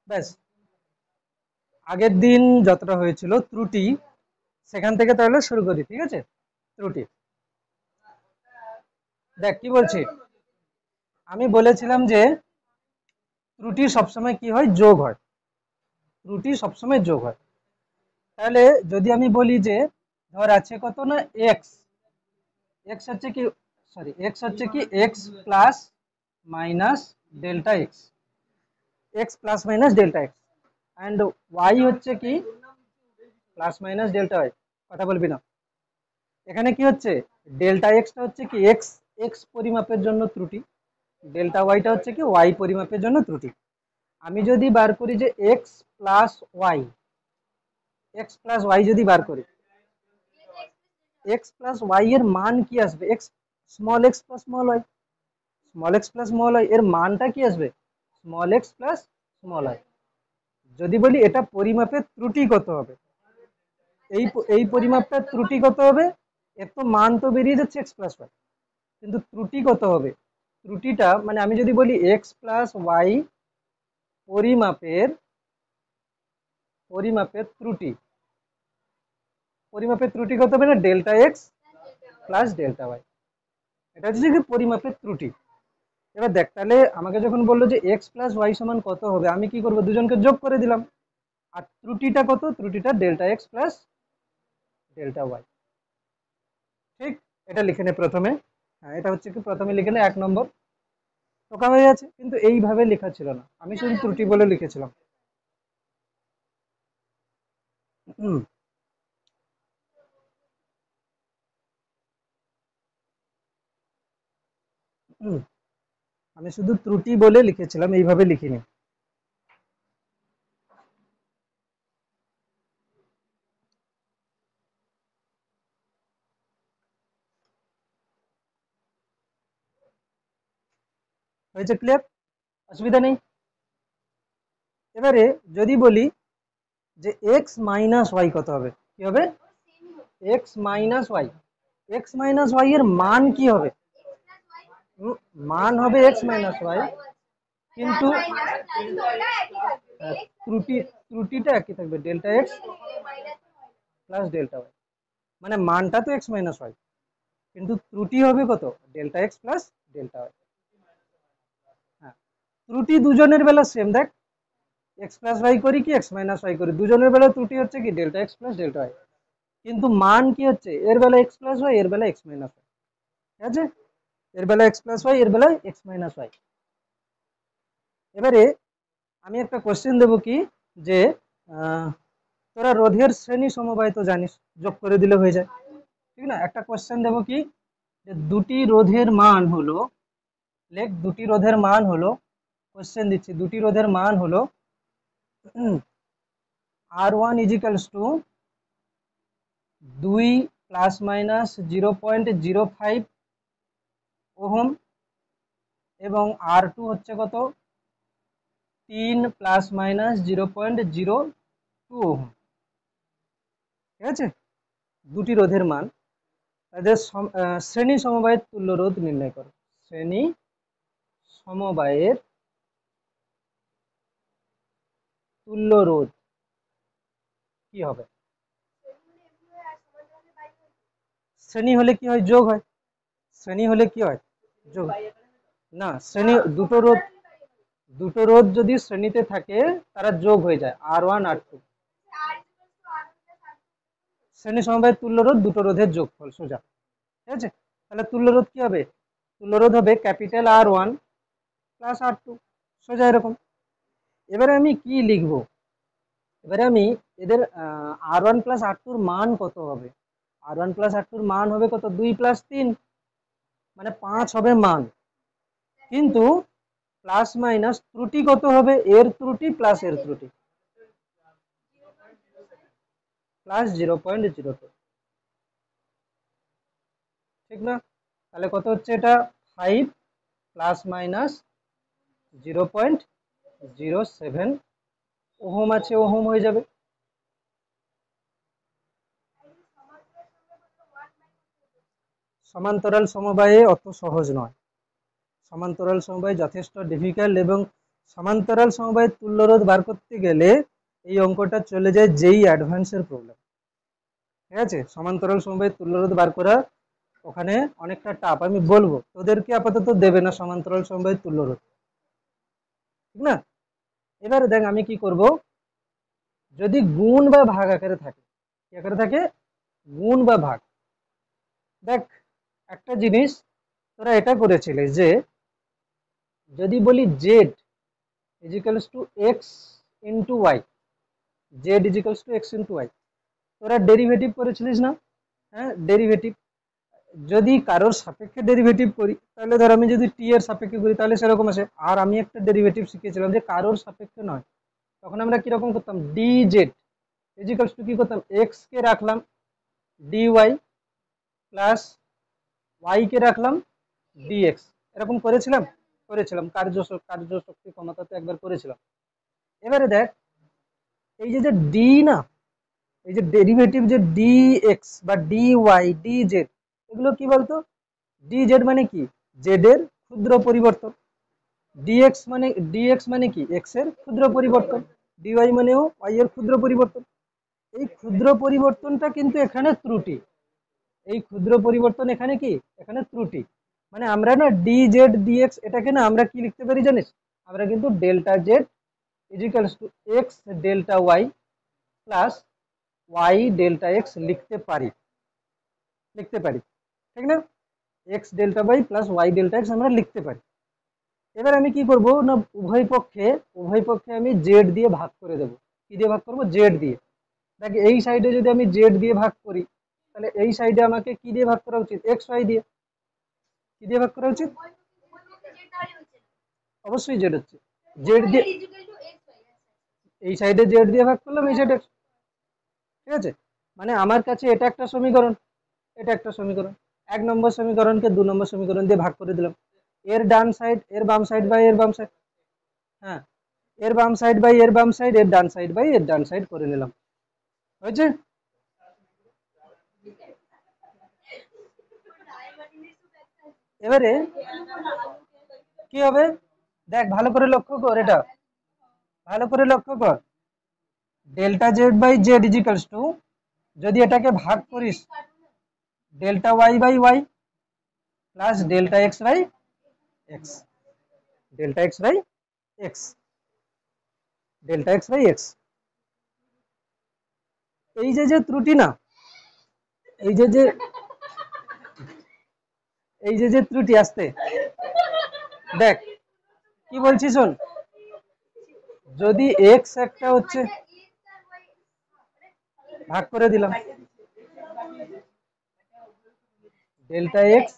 ব্যাস, আগের দিন যতটা হয়েছিল ত্রুটি, সেখান থেকে তাহলে শুরু করি, ঠিক আছে? ত্রুটি, দেখ কি বলছি। আমি বলেছিলাম যে ত্রুটি সবসময় কি হয়, যোগ হয়। ত্রুটি সবসময় যোগ হয়। তাহলে যদি আমি বলি যে ধর আছে কত না এক্স, এক্স হচ্ছে কি, সরি এক্স হচ্ছে কি x plus minus delta x, x plus minus delta x, and y হচ্ছে কি প্লাস মাইনাস ডেল্টা ওয়াই। কথা বলবি না। এখানে কি হচ্ছে, ডেল্টা এক্সটা হচ্ছে কি এক্স, এক্স পরিমাপের জন্য ত্রুটি, ডেল্টা ওয়াইটা হচ্ছে কি ওয়াই পরিমাপের জন্য ত্রুটি। আমি যদি বার করি যে x plus y, x plus y যদি বার করি, এক্স প্লাস ওয়াই এর মান কি আসবে, x small x plus small y, small x plus small y এর মানটা কি আসবে, small x plus small y. যদি বলি এটা পরিমাপের ত্রুটি কত হবে, এই পরিমাপটার ত্রুটি কত হবে, এর তো মান তো বেরিয়ে যাচ্ছে এক্স প্লাস ওয়াই, কিন্তু ত্রুটি কত হবে, ত্রুটিটা মানে আমি যদি বলি এক্স প্লাস ওয়াই পরিমাপের, পরিমাপের ত্রুটি, পরিমাপের ত্রুটি কত হবে না delta x plus delta y, এটা হচ্ছে কি পরিমাপের ত্রুটি। এবার দেখ তাহলে আমাকে যখন বললো যে এক্স প্লাস ওয়াই সমান কত হবে, আমি কি করব, দুজনকে যোগ করে দিলাম। আর ত্রুটিটা কত, ত্রুটিটা delta x plus delta Y. ঠিক, এটা লিখে নে প্রথমে। হ্যাঁ, এটা হচ্ছে কি প্রথমে লিখে নে 1 নম্বর, টোকা হয়ে আছে, কিন্তু এইভাবে লেখা ছিল না, আমি শুধু ত্রুটি বলে লিখেছিলাম। হুম, হুম, আমি শুধু ত্রুটি বলে লিখেছিলাম, এইভাবে লিখিনি। হয়েছে ক্লিয়ার, অসুবিধা নেই। এবারে যদি বলি যে এক্স মাইনাস ওয়াই কত হবে, কি হবে, x minus y, x minus y এর মান কি হবে, মান হবে এক্স মাইনাস ওয়াই, কিন্তু ত্রুটি, ত্রুটিটা একই থাকবে delta x plus delta y, মানে মানটা তো এক্স মাইনাস ওয়াই, কিন্তু ত্রুটি হবে কত, delta x plus delta y. হ্যাঁ, ত্রুটি দুজনের বেলা সেম, দেখ এক্স প্লাস ওয়াই করি কি এক্স মাইনাস ওয়াই করি, দুজনের বেলা ত্রুটি হচ্ছে কি delta x plus delta y, কিন্তু মান কি হচ্ছে, এর বেলা এক্স প্লাস ওয়াই, এর বেলা এক্স মাইনাস ওয়াই, ঠিক আছে, এর বেলা এক্স প্লাস ওয়াই, এর বেলায় এক্স মাইনাস ওয়াই। এবারে আমি একটা কোশ্চেন দেবো কি, যে তোরা রোধের শ্রেণী সমবায় তো জানিস, যোগ করে দিলে হয়ে যায়, ঠিক না? একটা কোশ্চেন দেবো কি, যে দুটি রোধের মান হলো, লেখ দুটি রোধের মান হলো, কোশ্চেন দিচ্ছি, দুটি রোধের মান হলো R1 equals to 2 plus minus 0.05 ohm, এবং R2 হচ্ছে কত, 3 প্লাস মাইনাস 0.02 ওহম, ঠিক আছে? দুটি রোধের মান, তাদের শ্রেণী সমবায়ের তুল্য রোধ নির্ণয় করো, শ্রেণী সমবায়ের তুল্য রোধ কি হবে, শ্রেণী হলে কি হয়, যোগ হয়, শ্রেণী হলে কি হয়, যোগ, না শ্রেণী দুটো রোধ, দুটো রোধ যদি শ্রেণীতে থাকে তারা যোগ হয়ে যায়, R1 R2, শ্রেণী সমবায়ের তুল্য রোধ দুটো রোধের যোগফল সোজা, ঠিক আছে? তাহলে তুল্য রোধ কি হবে, তুল্য রোধ হবে ক্যাপিটাল R1 প্লাস R2, সোজা এরকম। এবারে আমি কি লিখবো, এবারে আমি এদের R1 প্লাস R2 মান কত হবে, R1 প্লাস R2 মান হবে কত, 2 প্লাস 3, মানে 5 হবে মান, কিন্তু প্লাস মাইনাস ত্রুটি কত হবে, এর ত্রুটি প্লাস এর ত্রুটি, প্লাস 0.02, ঠিক না? তাহলে কত হচ্ছে এটা, 5 প্লাস মাইনাস 0.07 ওহম আছে, ওহম হয়ে যাবে। সমান্তরাল সমবায়ে অত সহজ নয়, সমান্তরাল সমবায় যথেষ্ট ডিফিকাল্ট, এবং সমান্তরাল সমবায়ের তুল্যরোধ বার করতে গেলে এই অঙ্কটা চলে যায় যেই অ্যাডভান্সের প্রবলেম। ঠিক আছে, সমান্তরাল সমবায়ের তুল্যরোধ বার করা ওখানে অনেকটা টাফ, আমি বলবো তোদেরকে আপাতত দেবে না সমান্তরাল সমবায়ের তুল্যরোধ, ঠিক না। এবারে দেখ আমি কি করব, যদি গুণ বা ভাগ আকারে থাকে, কি আকারে থাকে, গুণ বা ভাগ। দেখ একটা জিনিস তোরা এটা করেছিলিস যে যদি বলি z equals to x into y, z equals to x into y, তোরা ডেরিভেটিভ করেছিলিস না? হ্যাঁ, ডেরিভেটিভ। যদি কারোর সাপেক্ষে ডেরিভেটিভ করি তাহলে ধর আমি যদি টি এর সাপেক্ষে করি তাহলে সেরকম আসে। আর আমি একটা ডেরিভেটিভ শিখেছিলাম যে কারোর সাপেক্ষে নয়, তখন আমরা কিরকম করতাম, ডি জেড ইজিক্যালস টু কি করতাম, এক্স কে রাখলাম ডি ওয়াই প্লাস ওয়াই কে রাখলাম ডিএক্স, এরকম করেছিলাম। কার্য শক্তি ক্ষমতাতে একবার করেছিলাম। এবারে দেখ এই যে ডি না, এই যে ডেরিভেটিভ যে ডি এক্স বা ডি ওয়াই ডি জেড, এগুলো কি বলতো, ডি জেড মানে কি, জেড এর ক্ষুদ্র পরিবর্তন, ডিএক্স মানে কি, এক্স এর ক্ষুদ্র পরিবর্তন, ডিওয়াই মানেও ওয়াই এর ক্ষুদ্র পরিবর্তন। এই ক্ষুদ্র পরিবর্তনটা কিন্তু এখানে ত্রুটি, এই ক্ষুদ্র পরিবর্তন এখানে কি, এখানে ত্রুটি। মানে আমরা না ডি জেড ডিএক্স এটাকে না আমরা কি লিখতে পারি জানিস, আমরা কিন্তু delta z equals to x delta y plus y delta x লিখতে পারি, ঠিক না, x delta y plus y delta x আমরা লিখতে পারি। এবার আমি কি করব না, উভয় পক্ষে আমি জেড দিয়ে ভাগ করে দেবো। কি দিয়ে ভাগ করব, জেড দিয়ে। দেখ এই সাইডে যদি আমি জেড দিয়ে ভাগ করি তাহলে এই সাইডে আমাকে কি দিয়ে ভাগ করা উচিত, এক্স ওয়াই দিয়ে। কি দিয়ে ভাগ করা উচিত, অবশ্যই জেড হচ্ছে, জেড দিয়ে, এই সাইডে জেড দিয়ে ভাগ করলাম, এই সাইডে, ঠিক আছে। মানে আমার কাছে এটা একটা সমীকরণ, এটা একটা সমীকরণ, 1 নম্বর সমীকরণকে 2 নম্বর সমীকরণ দিয়ে ভাগ করে দিলাম। এর ডান সাইড এর বাম সাইড বাই এর বাম সাইড, হ্যাঁ, এর বাম সাইড বাই এর বাম সাইড, এর ডান সাইড বাই এর ডান সাইড করে নিলাম, হয়েছে। এবারে কি হবে, দেখ ভালো করে লক্ষ্য কর, এটা ভালো করে লক্ষ্য কর, delta Z by Z equals to, যদি এটাকে ভাগ করিস delta Y by Y plus delta x by x, delta x by x, delta x by x. এই যে ত্রুটি না, এই যে ত্রুটি আসতে, দেখ কি বলছি শোন, যদি এক্স একটা হচ্ছে, ভাগ করে দিলাম delta x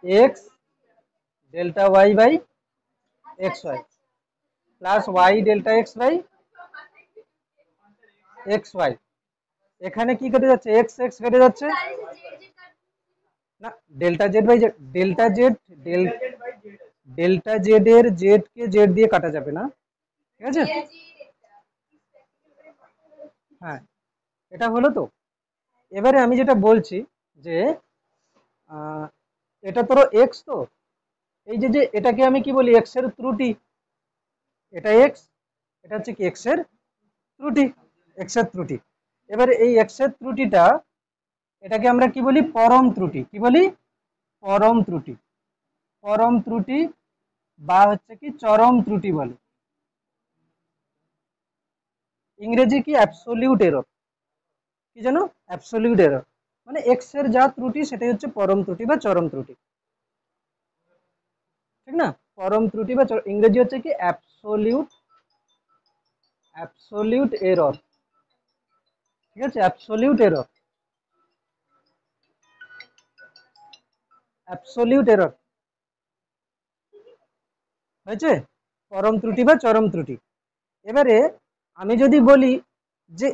x delta Y by x y plus y delta x by x y. এখানে কি কেটে যাচ্ছে, এক্স এক্স কেটে যাচ্ছে না, delta Z by Z, delta z এর জেড কে জেড দিয়ে কাটা যাবে না, ঠিক আছে। হ্যাঁ, এটা হলো তো। এবারে আমি যেটা বলছি যে এটা তোর এক্স, তো এই যে এটাকে আমি কি বলি, এক্স এর ত্রুটি, এটা এক্স, এটা হচ্ছে কি এক্স এর ত্রুটি, এক্স এর ত্রুটি। এবারে এই এক্স এর ত্রুটিটা, এটাকে আমরা কি বলি, পরম ত্রুটি, কি বলি, পরম ত্রুটি, পরম ত্রুটি বা হচ্ছে কি চরম ত্রুটি বলে, ইংরেজি কি অ্যাবসোলিউট এরর, কি জানো, অ্যাবসোলিউট এরর, মানে এক্স এর যা ত্রুটি সেটাই হচ্ছে পরম ত্রুটি বা চরম ত্রুটি, ঠিক না। পরম ত্রুটি বা ইংরেজি হচ্ছে কি অ্যাবসোলিউট এরর, ঠিক আছে, অ্যাবসোলিউট এরর, অ্যাবসোলিউট এরর, হয়েছে, পরম ত্রুটি বা চরম ত্রুটি। এবারে আমি যদি বলি যে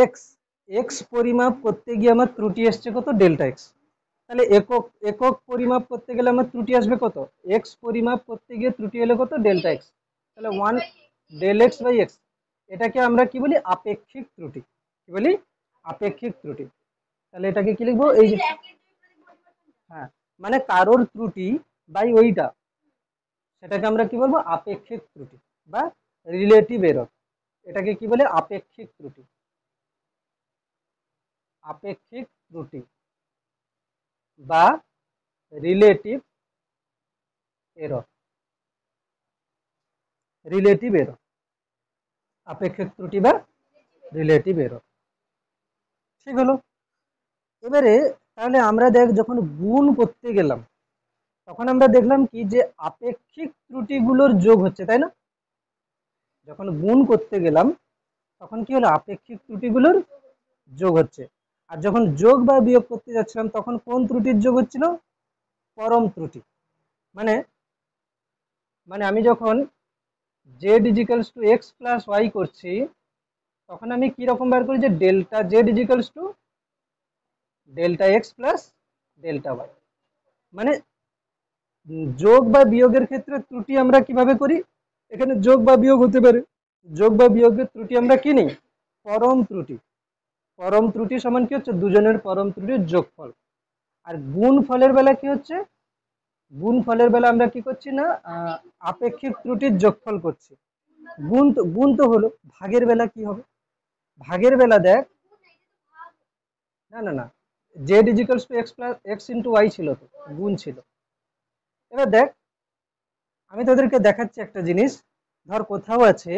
এক্স এক্স পরিমাপ করতে গিয়ে আমার ত্রুটি এসছে কত, ডেল্টা এক্স, তাহলে একক পরিমাপ করতে গেলে আমার ত্রুটি আসবে কত, এক্স পরিমাপ করতে গিয়ে ত্রুটি এলো কত, ডেল্টা এক্স, তাহলে 1 ডেল এক্স বাই এক্স। এটাকে আমরা কি বলি, আপেক্ষিক ত্রুটি, কি বলি, আপেক্ষিক ত্রুটি। তাহলে এটাকে কি লিখবো, এই যে, হ্যাঁ, মানে কারোর ত্রুটি বাই ওইটা, সেটাকে আমরা কি বলবো? আপেক্ষিক ত্রুটি বা রিলেটিভ এরর। এটাকে কি বলে? আপেক্ষিক ত্রুটি। আপেক্ষিক ত্রুটি বা রিলেটিভ এরর। রিলেটিভ এরর, আপেক্ষিক ত্রুটি বা রিলেটিভ এরর। ঠিক হলো। এবারে তাহলে আমরা দেখ যখন গুণ করতে গেলাম তখন আমরা দেখলাম কি যে আপেক্ষিক ত্রুটিগুলোর যোগ হচ্ছে, তাই না? যখন গুণ করতে গেলাম তখন কি হলো? আপেক্ষিক ত্রুটিগুলোর যোগ হচ্ছে। আর যখন যোগ বা বিয়োগ করতে যাচ্ছিলাম তখন কোন ত্রুটির যোগ হচ্ছিল? পরম ত্রুটি। মানে মানে আমি যখন z equals to x plus y করছি তখন আমি কি রকম বার করি? যে delta z equals to delta x plus delta y. মানে যোগ বা বিয়োগের ক্ষেত্রে ত্রুটি আমরা কিভাবে করি? এখানে যোগ বা বিয়োগ হতে পারে, যোগ বা বিয়োগের ত্রুটি আমরা কি নেই? পরম ত্রুটি। পরম ত্রুটি সমান কি হচ্ছে? দুজনের পরম ত্রুটির যোগফল। আর গুণ ফলের বেলা কি হচ্ছে? গুণ ফলের বেলা আমরা কি করছি না? আপেক্ষিক ত্রুটির যোগফল করছি। গুণ তো হলো। ভাগের বেলা কি হবে? ভাগের বেলা দেখ, না না না, z equals to x plus x into y ছিল, তো গুণ ছিল। এবার দেখ আমি তোদেরকে দেখাচ্ছি একটা জিনিস। ধর কোথাও আছে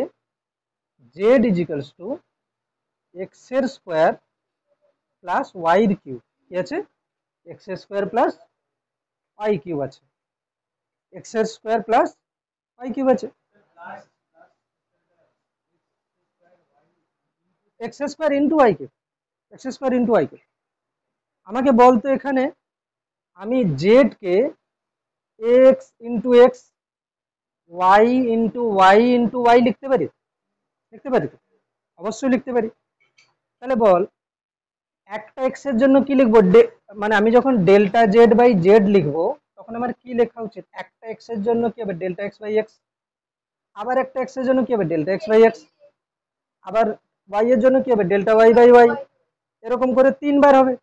জেড ইজিক্যালস টু এক্স এর স্কোয়ার প্লাস ওয়াই এর কিউব। কি আছে? এক্স এর স্কোয়ার প্লাস ওয়াই কিউব আছে। এক্স এর স্কোয়ার প্লাস ওয়াই কিউব আছে। X square into Y cube, X square into Y cube. আমাকে বলতো এখানে আমি জেড কে X into X, Y into Y into Y লিখতে পারি? লিখতে পারি তো? অবশ্যই লিখতে পারি। তাহলে বল একটা এক্স এর জন্য কি লিখবো? মানে আমি যখন ডেল্টা জেড বাই জেড লিখবো তখন আমার কি লেখা উচিত? একটা এক্স এর জন্য কি হবে? Delta x by x. আবার একটা এক্স এর জন্য কি হবে? Delta x by x. আবার ওয়াই এর জন্য কি হবে? Delta Y by y. এরকম করে তিনবার হবে।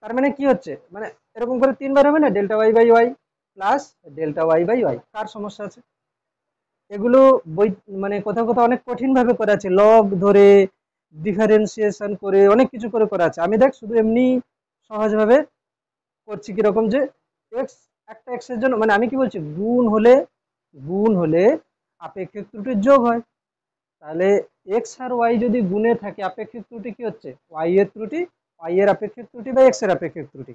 তার মানে কি হচ্ছে? মানে এরকম করে তিনবার হবে না? Delta Y by Y plus delta Y by Y. কার সমস্যা আছে? এগুলো বই মানে কোথাও কোথাও অনেক কঠিন ভাবে করা আছে, লগ ধরে ডিফারেন্সিয়েশন করে অনেক কিছু করে করা আছে। আমি দেখ শুধু এমনি সহজভাবে করছি। কিরকম? যে এক্স, একটা এক্স এর জন্য মানে আমি কি বলছি? গুণ হলে আপেক্ষিক ত্রুটির যোগ হয়। তাহলে এক্স আর ওয়াই যদি গুণে থাকে আপেক্ষিক ত্রুটি কি হচ্ছে? ওয়াই এর ত্রুটি, ওয়াই এর আপেক্ষিক ত্রুটি বা এক্স এর আপেক্ষিক ত্রুটি।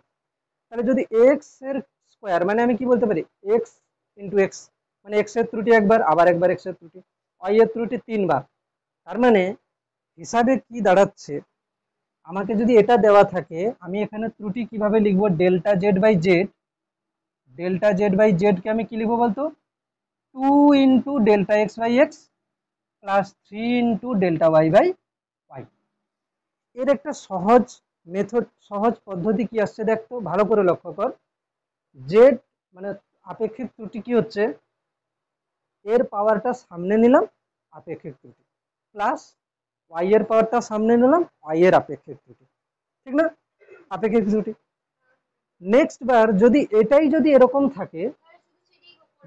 তাহলে যদি এক্স এর স্কোয়ার মানে আমি কি বলতে পারি? এক্স ইন্টু এক্স, মানে এক্স এর ত্রুটি একবার, আবার একবার এক্স এর ত্রুটি, ওয়াই এর ত্রুটি তিনবার। তার মানে হিসাবে কি দাঁড়াচ্ছে? আমাকে যদি এটা দেওয়া থাকে আমি এখানে ত্রুটি কিভাবে লিখবো? Delta Z by Z, delta Z by Z কে আমি কি লিখবো বলতো? Two into delta x by x plus three into delta Y by Y. এর একটা সহজ মেথড, সহজ পদ্ধতি কি আসছে দেখতো, ভালো করে লক্ষ্য কর। জেড মানে আপেক্ষিক ত্রুটি কি হচ্ছে? এর পাওয়ারটা সামনে নিলাম, আপেক্ষিক ত্রুটি, প্লাস ওয়াই এর পাওয়ারটা সামনে নিলাম, ওয়াই এর আপেক্ষিক ত্রুটি। ঠিক না? আপেক্ষিক ত্রুটি। নেক্সট বার যদি এটাই যদি এরকম থাকে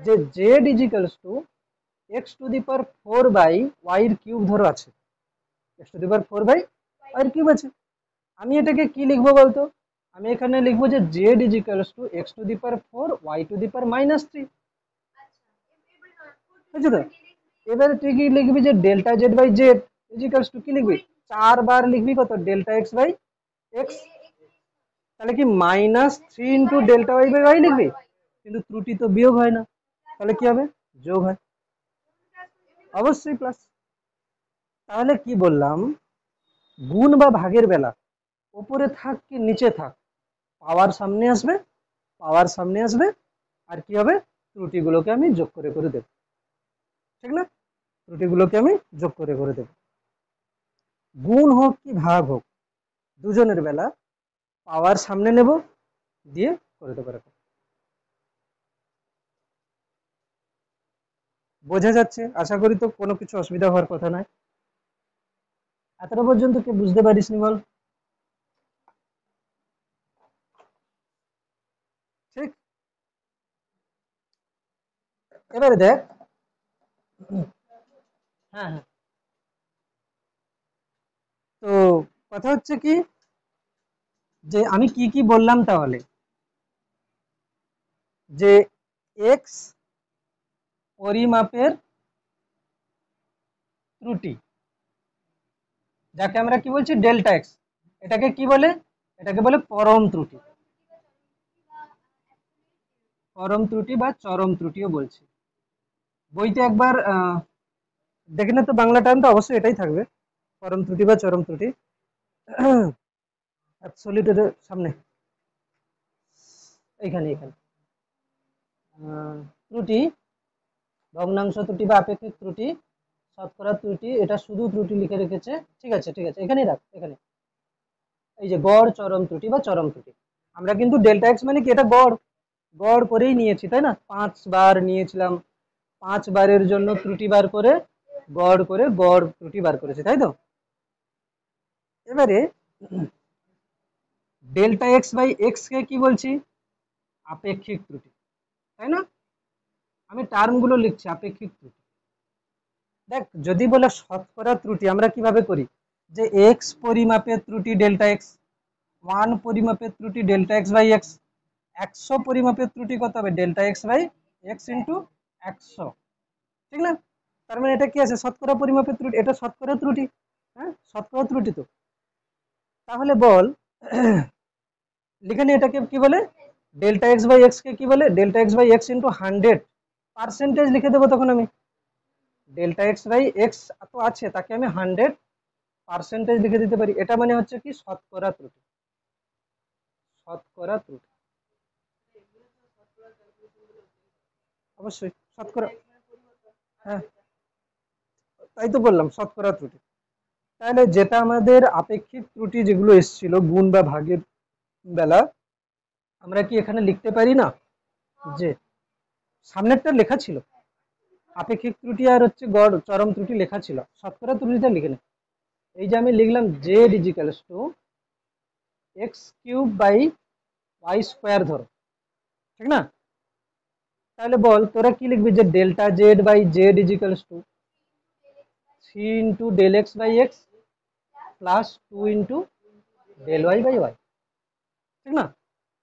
যে Z equals to x to the power 4 by Y এর কিউব ধরো আছে, x to the power 4 by Y এর কিউব আছে, আমি এটাকে কি লিখবো বলতো? আমি এখানে লিখবো যে Z equals to x to the power 4 Y to the power -3। বুঝছো তো? এবারে তুই কি লিখবি? যে delta Z by Z equals to কি লিখবি? 4 বার লিখবি কত? Delta x by X. তাহলে কি -3 into delta Y by Y লিখবি? কিন্তু ত্রুটি তো বিয়োগ হয় না, তাহলে কি হবে? যোগ হয়। অবশ্যই প্লাস। তাহলে কি বললাম? গুণ বা ভাগের বেলা উপরে থাক কি নিচে থাক, পাওয়ার সামনে আসবে, পাওয়ার সামনে আসবে, আর কি হবে? ত্রুটিগুলোকে আমি যোগ করে করে দেব। ঠিক না? ত্রুটিগুলোকে আমি যোগ করে করে দেব। গুণ হোক কি ভাগ হোক, দুজনের বেলা পাওয়ার সামনে নেব, দিয়ে করে দেবো। এরকম বোঝা যাচ্ছে? আশা করি তো কোনো কিছু অসুবিধা হওয়ার কথা নয়। এতটা পর্যন্ত কে বুঝতে পারিসনি বল? ঠিক। এবারে দেখ, হ্যাঁ হ্যাঁ, তো কথা হচ্ছে কি যে আমি কি কি বললাম তাহলে, যে এক্স পরিমাপের ত্রুটি, যাকে আমরা কি বলছি ডেল্টা এক্স, এটাকে কি বলে, এটাকে বলে পরম ত্রুটি, পরম ত্রুটি বা চরম ত্রুটিও বলছি। বইতে একবার দেখে না তো, বাংলা টার্ম তো অবশ্যই এটাই থাকবে, পরম ত্রুটি বা চরম ত্রুটি। অ্যাবসলিউটের সামনে, এইখানে এখানে ত্রুটি, ভগ্নাংশ ত্রুটি বা আপেক্ষিক ত্রুটি, শতকরা ত্রুটি, এটা শুধু ত্রুটি লিখে রেখেছে। ঠিক আছে ঠিক আছে, এখানেই রাখ, এখানে এই যে গড় চরম ত্রুটি বা চরম ত্রুটি, আমরা কিন্তু ডেল্টা এক্স মানে কি, এটা গড়, গড় করেই নিয়েছি তাই না, 5 বার নিয়েছিলাম, 5 বারের জন্য ত্রুটি বার করে গড় করে গড় ত্রুটি বার করেছে, তাই তো। এবারে ডেল্টা এক্স বাই এক্স কে কি বলছি, আপেক্ষিক ত্রুটি, তাই না, আমি টার্মগুলো লিখছি আপেক্ষিক ত্রুটি। দেখ, যদি বলে শতকরা ত্রুটি আমরা কিভাবে করি, যে এক্স পরিমাপের ত্রুটি ডেল্টা এক্স, 1 পরিমাপের ত্রুটি ডেল্টা এক্স বাই এক্স, 100 পরিমাপের ত্রুটি কত হবে, delta x by x into 100, ঠিক না। তার মানে এটা কি আছে, শতকরা পরিমাপের ত্রুটি, এটা শতকরা ত্রুটি, হ্যাঁ শতকরা ত্রুটি তো। তাহলে বল লিখে নি, এটাকে কি বলে, ডেল্টা এক্স বাই এক্স কে কি বলে, delta x by x into 100, percentage লিখে দেবো তখন আমি, ডেল্টা এক্স বাই এক্স তো আছে, তাকে আমি 100% লিখে দিতে পারি, এটা মানে হচ্ছে কি শতকরা ত্রুটি, শতকরা ত্রুটি, অবশ্যই শতকরা, হ্যাঁ তাই তো বললাম শতকরা ত্রুটি। তাহলে যেটা আমাদের আপেক্ষিক ত্রুটি যেগুলো এসেছিল গুণ বা ভাগের বেলা, আমরা কি এখানে লিখতে পারি না, যে সামনেরটা লেখা ছিল আপেক্ষিক ত্রুটি আর হচ্ছে গড় চরম ত্রুটি লেখা ছিল, শতকরা ত্রুটিটা লিখে নে, এই যে আমি লিখলাম z equals to x cube by y square ধরো, ঠিক না। তাহলে বল তোরা কি লিখবি, যে delta Z by Z equals to 3 into del x by x plus 2 into del y by y, ঠিক না,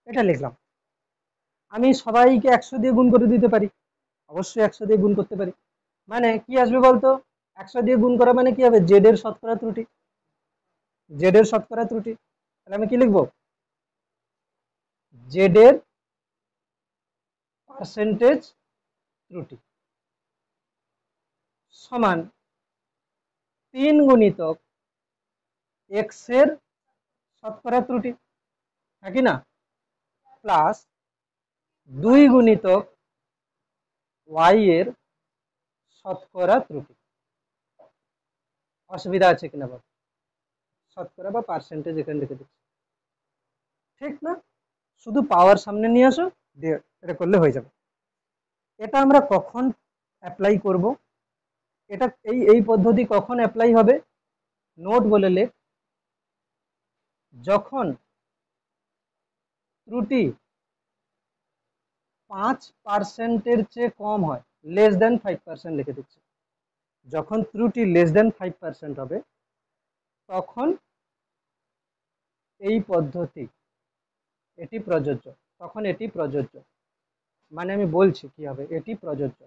এটা লিখলাম। আমি সবাইকে 100 দিয়ে গুণ করে দিতে পারি, অবশ্যই 100 দিয়ে গুণ করতে পারি, মানে কি আসবে বলতো, 100 দিয়ে গুণ করা মানে কি হবে, জেড এর শতকরা ত্রুটি, জেড এর শতকরা ত্রুটি, তাহলে আমি কি লিখবো, জেড এর পার্সেন্টেজ ত্রুটি সমান 3 গুণিতক এক্স এর শতকরা ত্রুটি, নাকি না, প্লাস 2 গুণিতক ওয়াই এর শতকরা ত্রুটি। অসুবিধা আছে কিনা বল, শতকরা বা পার্সেন্টেজ এখানে লিখে দিচ্ছি, ঠিক না, শুধু পাওয়ার সামনে নিয়ে আসো, দিয়ে এটা করলে হয়ে যাবে। এটা আমরা কখন অ্যাপ্লাই করব, এটা এই এই পদ্ধতি কখন অ্যাপ্লাই হবে, নোট বলে লেখ, যখন ত্রুটি 5%-এর চেয়ে কম হয়, লেস দেন 5% লিখে দিচ্ছি, যখন ত্রুটি লেস দেন 5% হবে তখন এই পদ্ধতি এটি প্রযোজ্য, তখন এটি প্রযোজ্য, মানে আমি বলছি কি হবে, এটি প্রযোজ্য,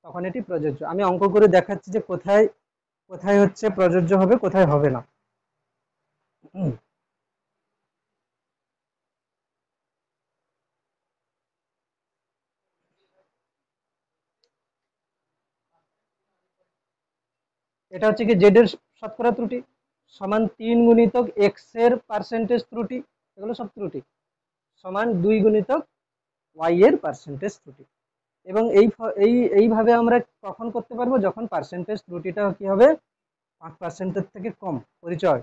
তখন এটি প্রযোজ্য, আমি অঙ্ক করে দেখাচ্ছি যে কোথায় কোথায় হচ্ছে প্রযোজ্য হবে, কোথায় হবে না। এটা হচ্ছে কি জেড এর শতকরা ত্রুটি সমান 3 গুণিতক এক্স এর পার্সেন্টেজ ত্রুটি, এগুলো সব ত্রুটি, সমান 2 গুণিতক ওয়াই এর পার্সেন্টেজ ত্রুটি। এবং এইভাবে আমরা কখন করতে পারবো, যখন পার্সেন্টেজ ত্রুটিটা কি হবে 5%-এর থেকে কম, পরিচয়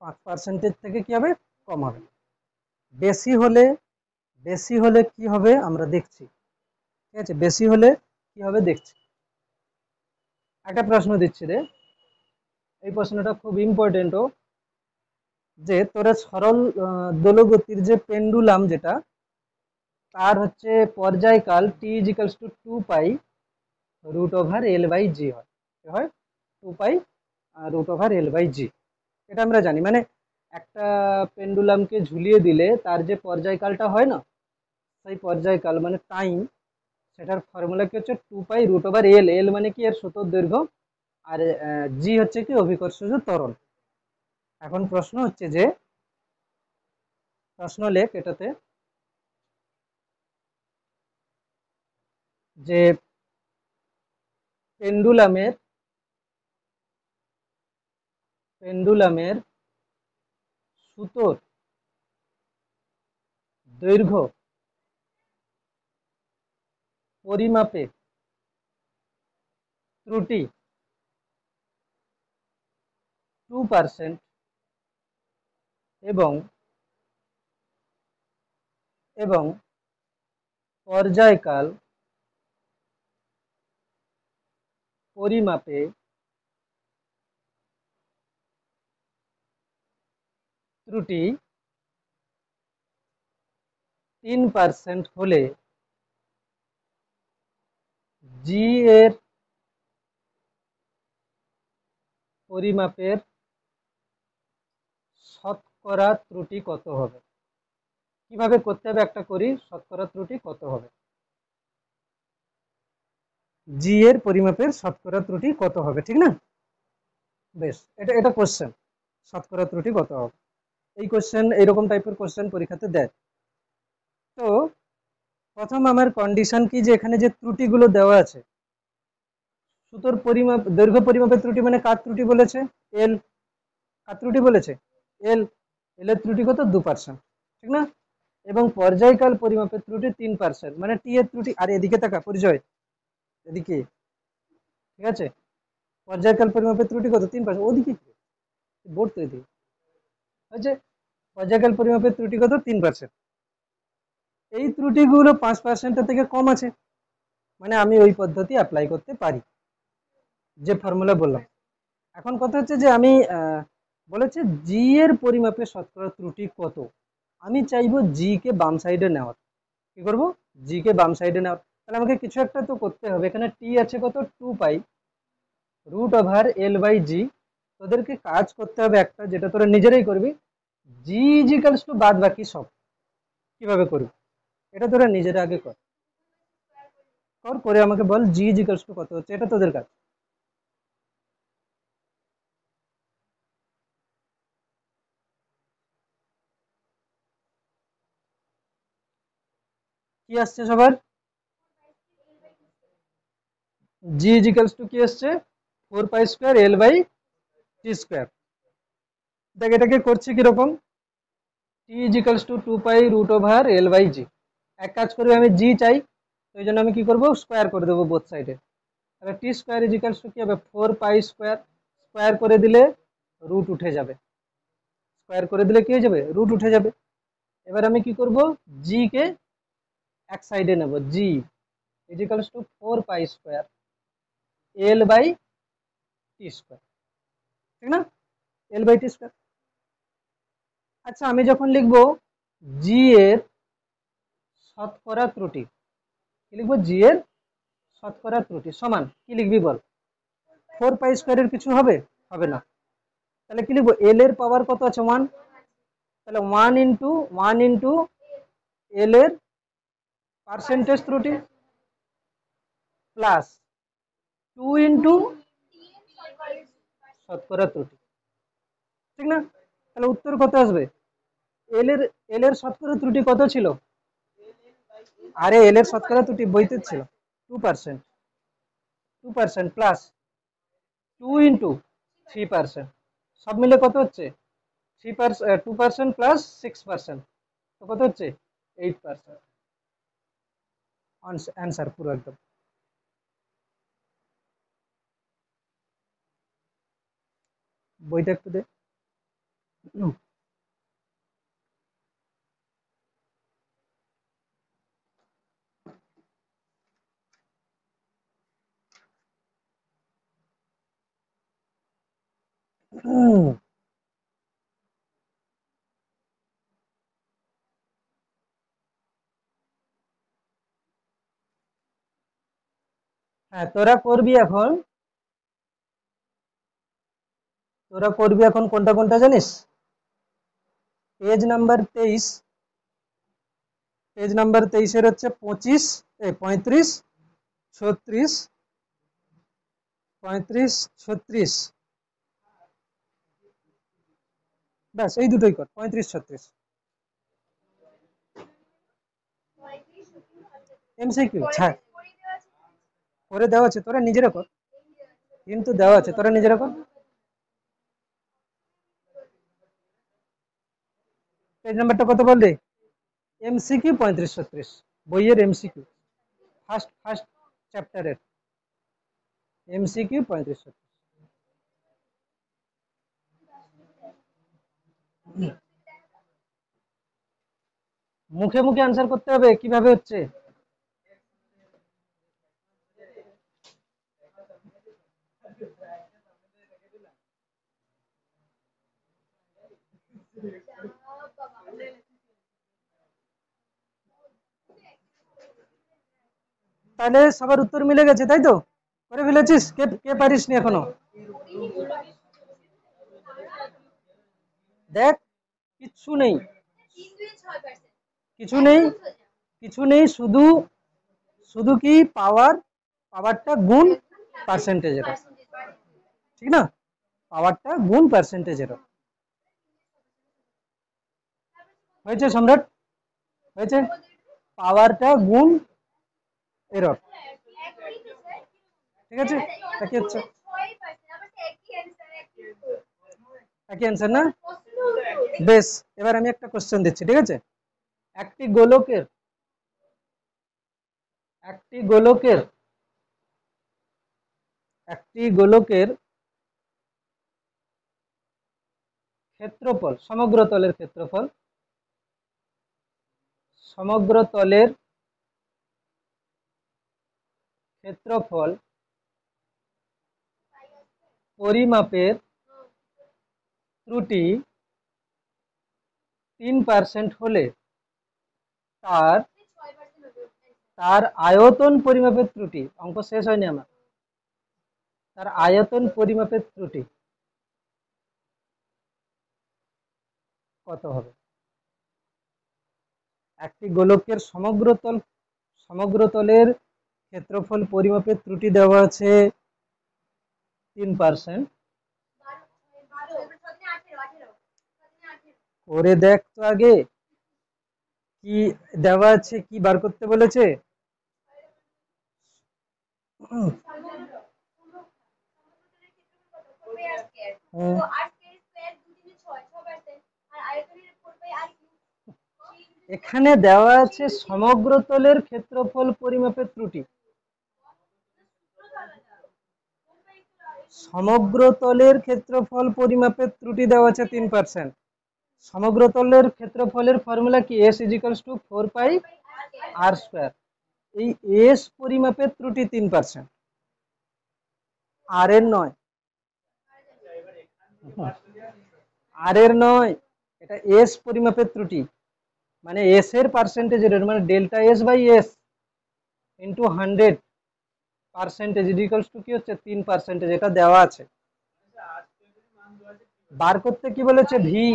5%-এর থেকে কি হবে, কম হবে। বেশি হলে, বেশি হলে কি হবে আমরা দেখছি, ঠিক আছে, বেশি হলে কি হবে দেখছি। একটা প্রশ্ন দিচ্ছি রে, এই প্রশ্নটা খুব ইম্পর্টেন্ট, যে তোরা সরল দোলগতির যে পেন্ডুলাম যেটা, তার হচ্ছে পর্যায়কাল T is equals to 2 pi √L/G হয়। কি হয়? 2 পাই √L/G। এটা আমরা জানি, মানে একটা পেন্ডুলামকে ঝুলিয়ে দিলে তার যে পর্যায়কালটা হয় না, সেই পর্যায়কাল মানে টাইম, সেটার ফর্মুলা কি হচ্ছে 2 পাই √L। এল মানে কি? এর সুতোর দৈর্ঘ্য। আর জি হচ্ছে কি? অভিকর্ষজ ত্বরণ। এখন প্রশ্ন হচ্ছে যে, প্রশ্ন লেখ এটাতে যে পেন্ডুলামের পেন্ডুলামের সুতোর দৈর্ঘ্য পরিমাপে ত্রুটি 2% এবং এবং পর্যায়কাল পরিমাপে ত্রুটি 3% হলে জি এর পরিমাপের শতকরা ত্রুটি কত হবে? কিভাবে করতে হবে একটা করি, শতকরা ত্রুটি কত হবে? জি এর পরিমাপের শতকরা ত্রুটি কত হবে, ঠিক না? বেশ, এটা এটা কোশ্চেন, শতকরা ত্রুটি কত হবে। এই কোশ্চেন, এইরকম টাইপের কোশ্চেন পরীক্ষাতে দেয়। তো প্রথম আমার কন্ডিশন কি, যে এখানে যে ত্রুটিগুলো দেওয়া আছে, সুতোর পরিমাপ দৈর্ঘ্য পরিমাপের ত্রুটি মানে কার ত্রুটি বলেছে? এল। কার ত্রুটি বলেছে? এল। এল এর ত্রুটি কত? 2%, ঠিক না? এবং পর্যায়কাল পরিমাপের ত্রুটি 3%, মানে টি এর ত্রুটি। আর এদিকে তাকা পরিচয়, এদিকে, ঠিক আছে? পর্যায়কাল পরিমাপের ত্রুটি কত? 3%। ওদিকে বোর্ড তো এদিকে হচ্ছে। পর্যায়কাল পরিমাপের ত্রুটি কত? 3%। এই ত্রুটিগুলো 5%-এর থেকে কম আছে, মানে আমি ওই পদ্ধতি অ্যাপ্লাই করতে পারি, যে ফর্মুলা বললাম। এখন কথা হচ্ছে যে আমি বলেছে জি এর পরিমাপে শতকরা ত্রুটি কত। আমি চাইবো জি কে বাম সাইডে নেওয়ার। কি করব? জি কে বাম সাইডে নেওয়ার। তাহলে আমাকে কিছু একটা তো করতে হবে। এখানে টি আছে কত? 2 পাই √L/G। তোদেরকে কাজ করতে হবে একটা, যেটা তোরা নিজেরাই করবি। জি ইজ ইকালস টু বাদ বাকি সব। কিভাবে করবি এটা তোরা নিজেরা আগে কর। করে আমাকে বল জি ইজ ইকালস টু কত হচ্ছে, এটা তোদের কাজ। কি আসছে সবার? জি ইজ ইকালস টু কি আসছে? 4 পাই স্কোয়ার L/T স্কোয়ার। দেখ এটাকে করছি কিরকম, T is equals to 2 pi √L/G। এক কাজ করবে, আমি জি চাই, ওই জন্য আমি কি করব? স্কোয়ার করে দেবো বোথ সাইডে। তাহলে টি স্কোয়ার ইজ ইকালস টু কি হবে? 4 পাই স্কোয়ার। স্কোয়ার করে দিলে রুট উঠে যাবে। স্কোয়ার করে দিলে কি হয়ে যাবে? রুট উঠে যাবে। এবার আমি কি করব? জি কে এক সাইডে নেব। G is equals to 4 pi square L/T square, ঠিক না? L/T square. আচ্ছা, আমি যখন লিখবো জি এর শতকরা ত্রুটি, কি লিখবো? জি এর শতকরা ত্রুটি সমান কি লিখবি বল? 4 পাই স্কোয়ারের কিছু হবে? হবে না। তাহলে কি লিখবো? এল এর পাওয়ার কত আছে? 1। তাহলে 1 ইন্টু এল এর পার্সেন্টেজ ত্রুটি প্লাস 2 ইন্টু শতকরা ত্রুটি, ঠিক না? তাহলে উত্তর কত আসবে? এল এর শতকরা ত্রুটি কত ছিল? আরে এল এর শতকরা ত্রুটি বইতে ছিল 2%। 2% প্লাস 2 ইন্টু 3%, সব মিলে কত হচ্ছে? 2% প্লাস 6%, তো কত হচ্ছে? 8%। অ্যান্সার পুরো একদম। বইটা একটু দে। হ্যাঁ, তোরা করবি এখন কোনটা কোনটা জানিস? পেজ নাম্বার 23, পেজ নাম্বার 23 এর হচ্ছে 35, 36, 35, 36, ব্যাস এই দুটোই কর, 35, 36 এমসিকিউ। হ্যাঁ, করে দেওয়া আছে, তোরা নিজেরা কর, কিন্তু দেওয়া আছে, তোরা নিজেরা কর। পেজ নাম্বারটা কত বললি? এমসিকিউ 35, 36 বইয়ের এমসিকিউ, ফার্স্ট চ্যাপ্টারের এমসিকিউ 35, 36। মুখে মুখে আনসার করতে হবে, কিভাবে হচ্ছে? তাহলে সবার উত্তর মিলে গেছে, তাই তো? করে ফেলেছিস? কে কে পারিসনি এখনো? দেখ, কিচ্ছু নেই, কিছু নেই, কিছু নেই, শুধু শুধু কি পাওয়ারটা গুণ পার্সেন্টেজের, ঠিক না? পাওয়ারটা গুণ পার্সেন্টেজের হয়েছে সম্রাট, হয়েছে, পাওয়ারটা গুণ এরর, ঠিক আছে? কি হচ্ছে? একই অ্যান্সার না? বেশ, এবার আমি একটা কোশ্চেন দিচ্ছি, ঠিক আছে? একটি গোলকের একটি গোলকের একটি গোলকের ক্ষেত্রফল, সমগ্র তলের ক্ষেত্রফল, সমগ্র তলের ক্ষেত্রফল পরিমাপের ত্রুটি 3% হলে তার তার আয়তন পরিমাপের ত্রুটি, অঙ্ক শেষ হয়নি আমার, তার আয়তন পরিমাপের ত্রুটি কত হবে? একটি গোলকের সমগ্র তলের ক্ষেত্রফল পরিমাপের ত্রুটি দেওয়া আছে 3%। করে দেখ তো আগে কি দেওয়া আছে, কি বার করতে বলেছে? এখানে দেওয়া আছে সমগ্র তলের ক্ষেত্রফল পরিমাপের ত্রুটি, সমগ্র তলের ক্ষেত্রফল পরিমাপের ত্রুটি দেওয়া আছে 3%। সমগ্র তলের ক্ষেত্রফলের ফর্মুলা কি? S = 4πr²। এই এস পরিমাপের ত্রুটি 3%, আর এর নয়, আর এর নয়, এটা এস পরিমাপের ত্রুটি, মানে এস এর পার্সেন্টেজ এর, মানে delta s by s into 100% কি হচ্ছে 3%, এটা দেওয়া আছে। বার করতে কি বলেছে? ভি,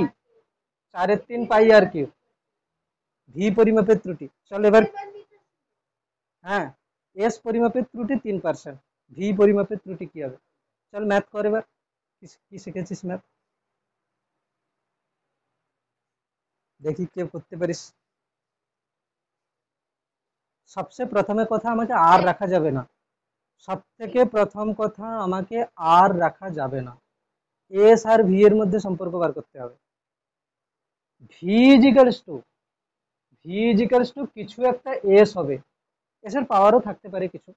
4/3 পাই আর কিউ, ভি পরিমাপের ত্রুটি। চল এবার, হ্যাঁ, এস পরিমাপের ত্রুটি 3%, ভি পরিমাপের ত্রুটি কি হবে? চল ম্যাথ কর এবার, কি শিখেছিস ম্যাথ, দেখি কে করতে পারিস। সবচেয়ে প্রথমে কথা, আমাকে আর রাখা যাবে না, সব থেকে প্রথম কথা, আমাকে আর রাখা যাবে না, এস আর ভি এর মধ্যে সম্পর্ক বার করতে হবে। ভি ইজিক্যালস টু কিছু একটা এস হবে, এস এর পাওয়ারও থাকতে পারে কিছু,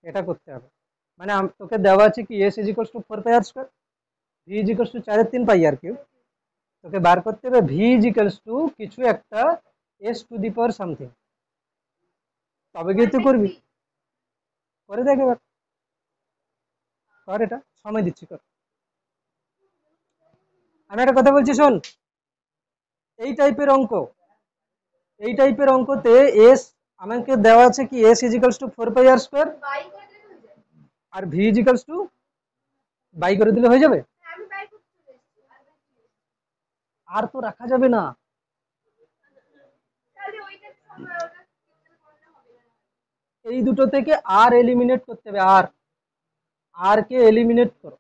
এটা করতে হবে। মানে তোকে দেওয়া আছে কি এস = 4πr², ভি = 4/3 পাই আর কিউ, তোকে বার করতে হবে ভি = কিছু একটা S two the power something, তবে কি তুই করবি? করে দেখ এবার, কর, এটা সময় দিচ্ছি, কর। আমি একটা কথা বলছি, শোন, এই টাইপের অঙ্কতে এস আমাকে দেওয়া আছে কি, S = 4πr², আর ভি ইজিক্যালস টু বাই করে দিলে হয়ে যাবে। আর তো রাখা যাবে না, এই দুটো থেকে আর এলিমিনেট করতে হবে। আর কে এলিমিনেট করো,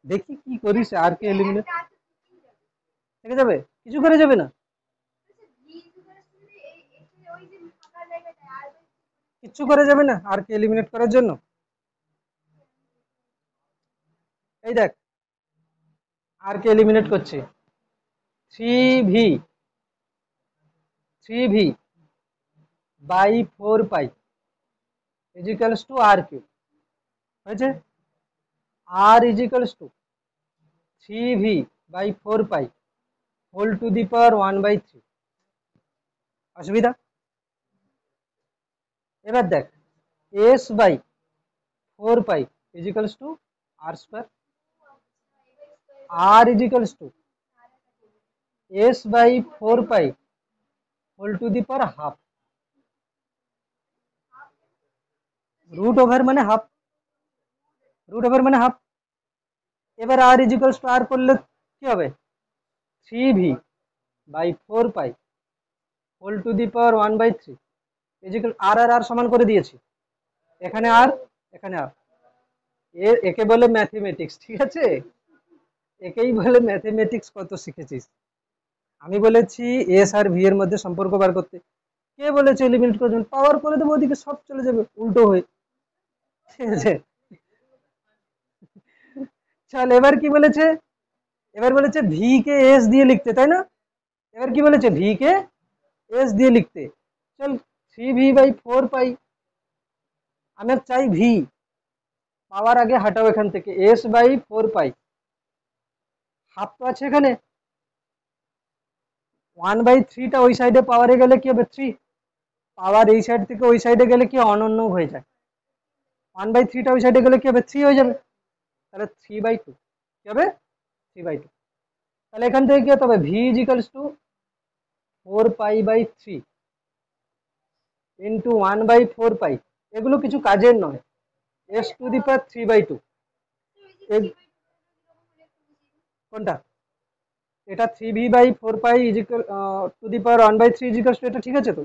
দেখি কি করিস। আর কে এলিমিনেট থেকে যাবে, কিছু করে যাবে না, কিচ্ছু করে যাবে না আর কে এলিমিনেট করার জন্য। এই দেখ আর কে এলিমিনেট করছে, 3v 3v by 4 pi equals to R cube হয়েছে। R equals to 3v by 4 pi whole to the power 1/3। অসুবিধা? এবার দেখ S by 4 pi equals to R square, R equals to S by 4 pi whole to the power half, root over মানে half, root over মানে half. এবার R equals to R করলে কি হবে, 3v by 4 pi whole to the power 1/3 is equal আর আর আর সমান করে দিয়েছি, এখানে আর এখানে আর, একে বলে ম্যাথমেটিক্স, ঠিক আছে, একেই বলে ম্যাথমেটিক্স। কত শিখেছিস? আমি বলেছি এস আর ভি এর মধ্যে সম্পর্ক বার করতে, কে বলেছে এলিমিনেট করে দেবেন, পাওয়ার করে দেবো, ওদিকে সব চলে যাবে উল্টো হয়ে, ঠিক আছে। চল এবার কি বলেছে, এবার বলেছে ভি কে এস দিয়ে লিখতে, তাই না? এবার কি বলেছে, ভি কে এস দিয়ে লিখতে। চল 3v বাই 4 পাই, আমি চাই ভি, পাওয়ার আগে হাঁটাও এখান থেকে, এস বাই 4 পাই, হাফ তো আছে এখানে, 1/3টা ওই সাইডে পাওয়ারে গেলে কি হবে 3, পাওয়ার এই সাইড থেকে ওই সাইডে গেলে কি অনন্য হয়ে যায়, 1/3টা ওই সাইডে গেলে কি হবে 3 হয়ে যাবে, তাহলে 3/2 কি হবে 3/2। তাহলে এখান থেকে কি হতে হবে, ভি ইজিক্যালস টু 4 পাই/3 ইন্টু 1/4 পাই, এগুলো কিছু কাজের নয়, এস টু দি পাওয়ার 3/2। কোনটা, এটা 3v/4 pi equal to the power 1/3 equals to, এটা ঠিক আছে তো,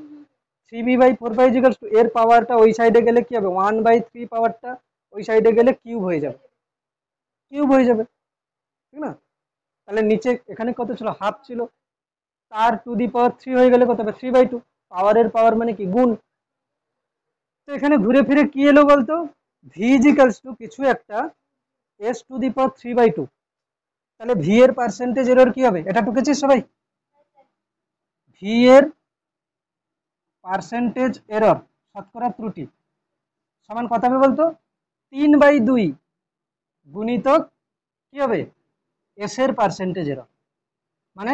3v/4 পাই ইজিক্যালস টু, এর পাওয়ারটা ওই সাইডে গেলে কি হবে 1/3 পাওয়ারটা ওই সাইডে গেলে কিউব হয়ে যাবে, কিউব হয়ে যাবে, ঠিক না? তাহলে নিচে এখানে কত ছিল, হাফ ছিল, তার টু দি পাওয়ার 3 হয়ে গেলে কত হবে 3/2, পাওয়ারের পাওয়ার মানে কি গুণ। তো এখানে ঘুরে ফিরে কি এলো বলতো, ভি ইজিক্যালস টু কিছু একটা এস টু দি পাওয়ার 3/2, তাহলে ভি এর পার্সেন্টেজ এরর কি হবে, এটা টুকেছিস সবাই, ভি এর পার্সেন্টেজ এরর শতকরা ত্রুটি সমান কত হবে বলতো, 3/2 গুণিতক কি হবে এস এর পার্সেন্টেজ এরর, মানে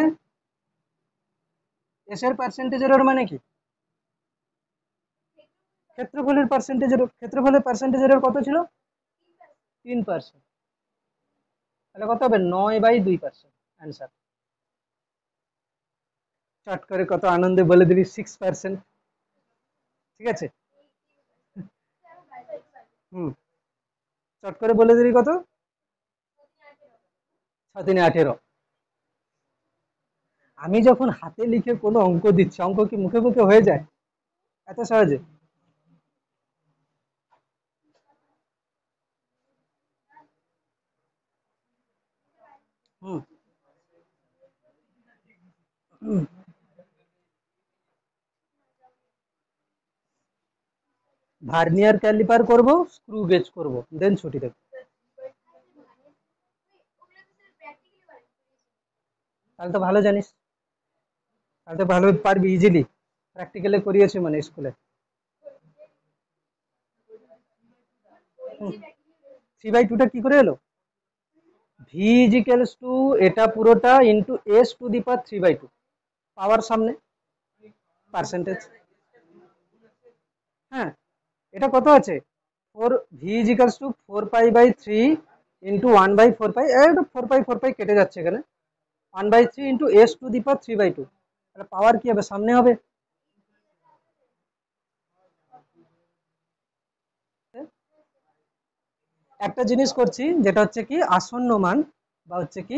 এস এর পার্সেন্টেজ এরর মানে কি, ক্ষেত্রফলের পার্সেন্টেজ এরর, ক্ষেত্রফলের পার্সেন্টেজ এরর কত ছিল 3%, তাহলে কত হবে 9/2%। অ্যান্সার চট করে কত আনন্দে বলে দিবি 6%, ঠিক আছে। হুম, চট করে বলে দিবি কত, 6×3=18। আমি যখন হাতে লিখে কোনো অঙ্ক দিচ্ছি, অঙ্ক কি মুখে মুখে হয়ে যায় এত সহজে? হুম, ভার্নিয়ার ক্যালিপার করব, স্ক্রু গেজ করব, দেন ছুটি দেব। তাহলে তো ভালো জানিস, তাহলে তো ভালো পারবি ইজিলি, প্র্যাকটিক্যালে করিয়েছি মানে স্কুলে। 3/2টা কি করে এলো, ভি ইজিক্যালস টু এটা পুরোটা ইন্টু এস টু দি পাওয়ার 3/2, পাওয়ার সামনে পার্সেন্টেজ, হ্যাঁ এটা কত আছে 4, ভি ইজিক্যালস টু 4 পাই/3 ইন্টু 1/4 পাই, এটা 4 পাই কেটে যাচ্ছে এখানে, 1/3 ইন্টু এস টু দি পাওয়ার 3/2, তাহলে পাওয়ার কি হবে সামনে হবে, একটা জিনিস করছি, যেটা হচ্ছে কি আসন্ন মান বা হচ্ছে কি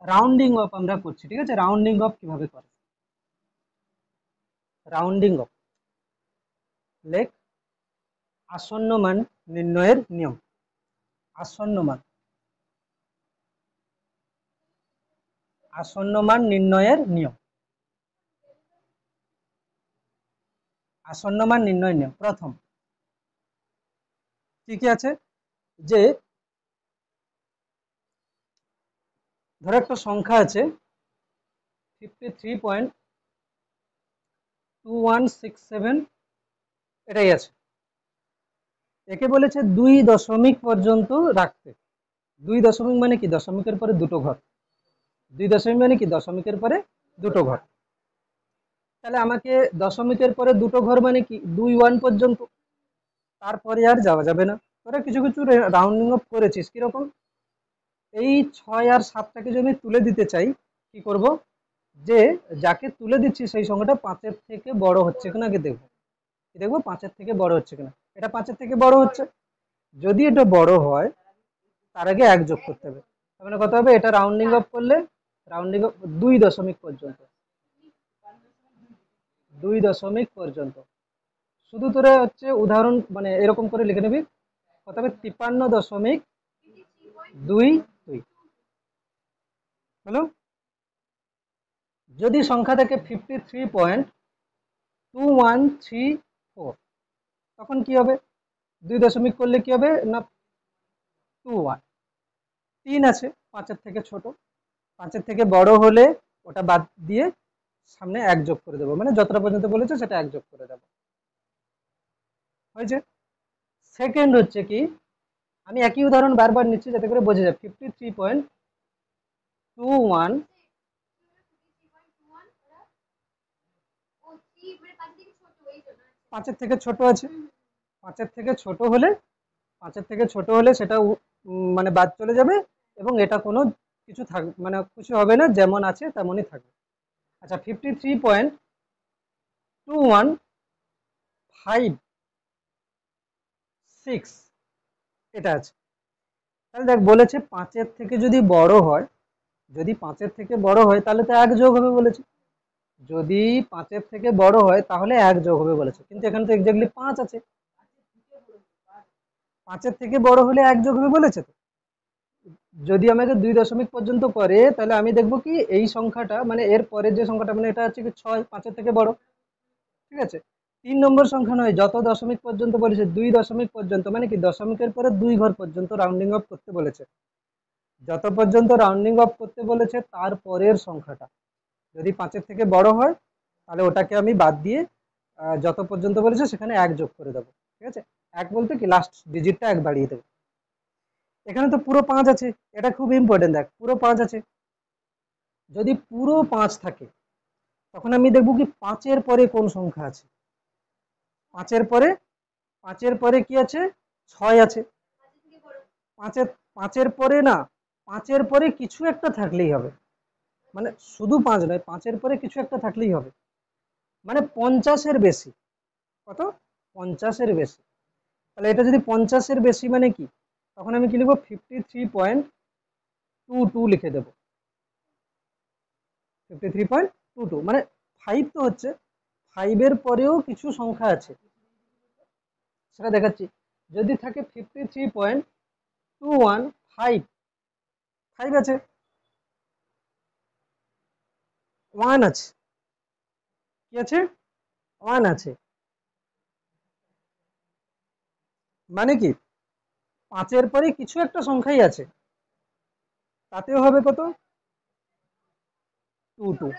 রাউন্ডিং অফ আমরা করছি। ঠিক আছে, রাউন্ডিং অফ কিভাবে করে, রাউন্ডিং অফ লেখ আসন্ন মান নির্ণয়ের নিয়ম। আসন্ন মান, আসন্ন মান নির্ণয়ের নিয়ম, আসন্ন মান নির্ণয়ের নিয়ম। প্রথম কি কি আছে, যে ধরো একটা সংখ্যা আছে 53.2167, এটাই আছে। একে বলেছে 2 দশমিক পর্যন্ত রাখতে। 2 দশমিক মানে কি, দশমিকের পরে দুটো ঘর। 2 দশমিক মানে কি, দশমিকের পরে দুটো ঘর। তাহলে আমাকে দশমিকের পরে দুটো ঘর মানে কি 2 পর্যন্ত, তারপরে আর যাওয়া যাবে না। তোরা কিছু কিছু রাউন্ডিং অফ করেছিস কিরকম, এই 6 আর 7টাকে যদি আমি তুলে দিতে চাই, কি করব, যে যাকে তুলে দিচ্ছি সেই সংখ্যাটা 5-এর থেকে বড় হচ্ছে কিনা আগে দেখবো। কি দেখবো, 5-এর থেকে বড় হচ্ছে কিনা। এটা 5-এর থেকে বড় হচ্ছে, যদি এটা বড় হয় তার আগে 1 যোগ করতে হবে। তার মানে কত হবে, এটা রাউন্ডিং অফ করলে রাউন্ডিং অফ 2 দশমিক পর্যন্ত, 2 দশমিক পর্যন্ত। শুধু তোরা হচ্ছে উদাহরণ মানে এরকম করে লিখে নিবি, কত হবে 53.22 হলো। যদি সংখ্যা থাকে 53.2134, তখন কি হবে, 2 দশমিক করলে কি হবে না 21। 3 আছে 5-এর থেকে ছোট, 5-এর থেকে বড় হলে ওটা বাদ দিয়ে সামনে 1 যোগ করে দেবো, মানে যতটা পর্যন্ত বলেছে সেটা 1 যোগ করে দেবো, হয়েছে। সেকেন্ড হচ্ছে কি, আমি একই উদাহরণ বারবার নিচ্ছি যাতে করে বোঝা যায়। 53.21, 5-এর থেকে ছোট আছে, 5-এর থেকে ছোট হলে 5-এর থেকে ছোট হলে সেটা মানে বাদ চলে যাবে, এবং এটা কোনো কিছু থাক মানে কিছু হবে না, যেমন আছে তেমনই থাকবে। আচ্ছা, 53.2156 এটা আছে। তাহলে দেখ বলেছে 5-এর থেকে যদি বড় হয়, যদি 5-এর থেকে বড় হয় তাহলে তো 1 যোগ হবে বলেছে। যদি 5-এর থেকে বড় হয় তাহলে 1 যোগ হবে বলেছে, কিন্তু এখানে তো এক্স্যাক্টলি 5 আছে। 5-এর থেকে বড় হলে 1 যোগ হবে বলেছে। তো যদি আমাকে 2 দশমিক পর্যন্ত করে, তাহলে আমি দেখবো কি এই সংখ্যাটা মানে এর পরের যে সংখ্যাটা, মানে এটা হচ্ছে কি 6, 5-এর থেকে বড়। ঠিক আছে, 3 নম্বর সংখ্যা নয়, যত দশমিক পর্যন্ত বলেছে 2 দশমিক পর্যন্ত, মানে কি দশমিকের পরে 2 ঘর পর্যন্ত রাউন্ডিং অফ করতে বলেছে। যত পর্যন্ত রাউন্ডিং অফ করতে বলেছে তার পরের সংখ্যাটা যদি 5-এর থেকে বড় হয়, তাহলে ওটাকে আমি বাদ দিয়ে যত পর্যন্ত বলেছে সেখানে 1 যোগ করে দেবো। ঠিক আছে, 1 বলতে কি লাস্ট ডিজিটটা 1 বাড়িয়ে দেবো। এখানে তো পুরো 5 আছে, এটা খুব ইম্পর্টেন্ট, দেখ পুরো 5 আছে। যদি পুরো 5 থাকে তখন আমি দেখবো কি 5-এর পরে কোন সংখ্যা আছে। 5-এর পরে, 5-এর পরে কি আছে, 6 আছে। 5-এর 5-এর পরে না, 5-এর পরে কিছু একটা থাকলেই হবে, মানে শুধু 5 নয়, 5-এর পরে কিছু একটা থাকলেই হবে, মানে 50-এর বেশি। কত, 50-এর বেশি। তাহলে এটা যদি 50-এর বেশি মানে কি, তখন আমি কি লিখবো 53.22 লিখে দেবো। 53.22 মানে 5 তো হচ্ছে, 5-এর পরেও কিছু সংখ্যা আছে সেটা দেখাচ্ছি। যদি থাকে 53.215, 5 আছে, 1 আছে, কি আছে, 1 আছে, মানে কি 5-এর পরে কিছু একটা সংখ্যাই আছে, তাতেও হবে কত 22,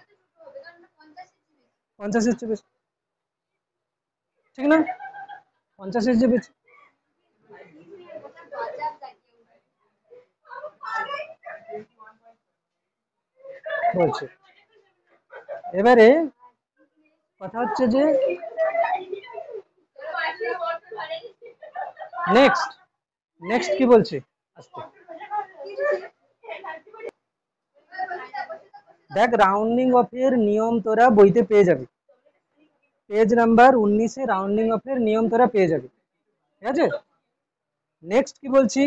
50-এর চেয়ে বেশি, ঠিক না, 50-এর চেয়ে বেশি বলছে। এবারে কথা হচ্ছে যে নেক্সট, নেক্সট কি বলছে, আস্তে দেখ, রাউন্ডিং অফ এর নিয়ম তোরা বইতে পেয়ে যাবি, পেজ নাম্বার 19-এ রাউন্ডিং অফ এর নিয়ম তোরা পেয়ে যাবি। ঠিক আছে, নেক্সট কি বলছি,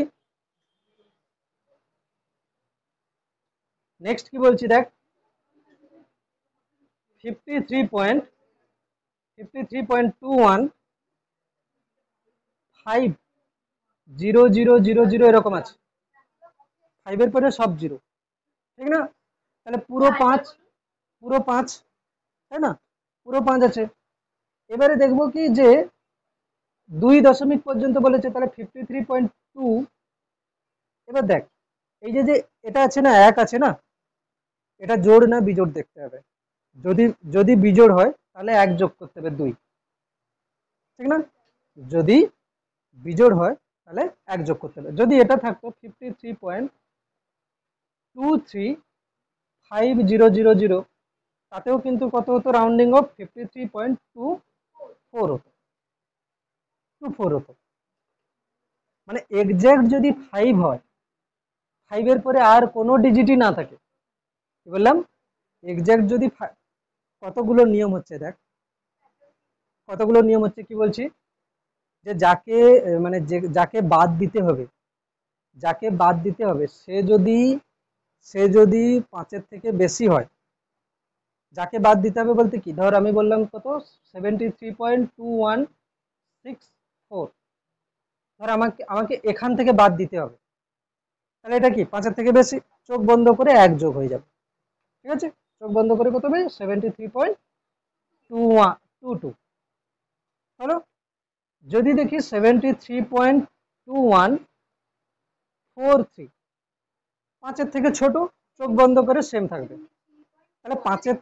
দেখ 53.21 এরকম আছে, 5 এর পরে সব জিরো, ঠিক না? তাহলে পুরো 5, পুরো 5, তাই না? পুরো 5 আছে। এবারে দেখবো কি যে 2 দশমিক পর্যন্ত বলেছে, তাহলে 53.2। এবার দেখ এই যে যে এটা আছে না, 1 আছে না, এটা জোড় না বিজোড় দেখতে হবে। যদি যদি বিজোড় হয় তাহলে 1 যোগ করতে হবে 2, ঠিক না? যদি বিজোড় হয় তাহলে 1 যোগ করতে হবে। যদি এটা থাকতো 53.23500, তাতেও কিন্তু কত হতো, রাউন্ডিং অফ 53.24 হতো, 24 হতো। মানে এক্সাক্ট যদি 5 হয়, 5 এর পরে আর কোনো ডিজিটই না থাকে, কি বললাম, এক্সাক্ট যদি কতগুলো নিয়ম হচ্ছে দেখ, কতগুলো নিয়ম হচ্ছে, কি বলছি, যে যাকে মানে যাকে বাদ দিতে হবে, যাকে বাদ দিতে হবে সে যদি 5-এর থেকে বেশি হয়, যাকে বাদ দিতে হবে বলতে কি, ধর আমি বললাম কত, 73.2164, ধর আমাকে আমাকে এখান থেকে বাদ দিতে হবে, তাহলে এটা কি 5-এর থেকে বেশি, চোখ বন্ধ করে 1 যোগ হয়ে যাবে, ঠিক আছে? চোখ বন্ধ করে কত হবে, 73.22 হলো। যদি দেখি 73.2143, 5-এর থেকে ছোট, চোখ বন্ধ করে সেম থাকবে, তাহলে 5-এর,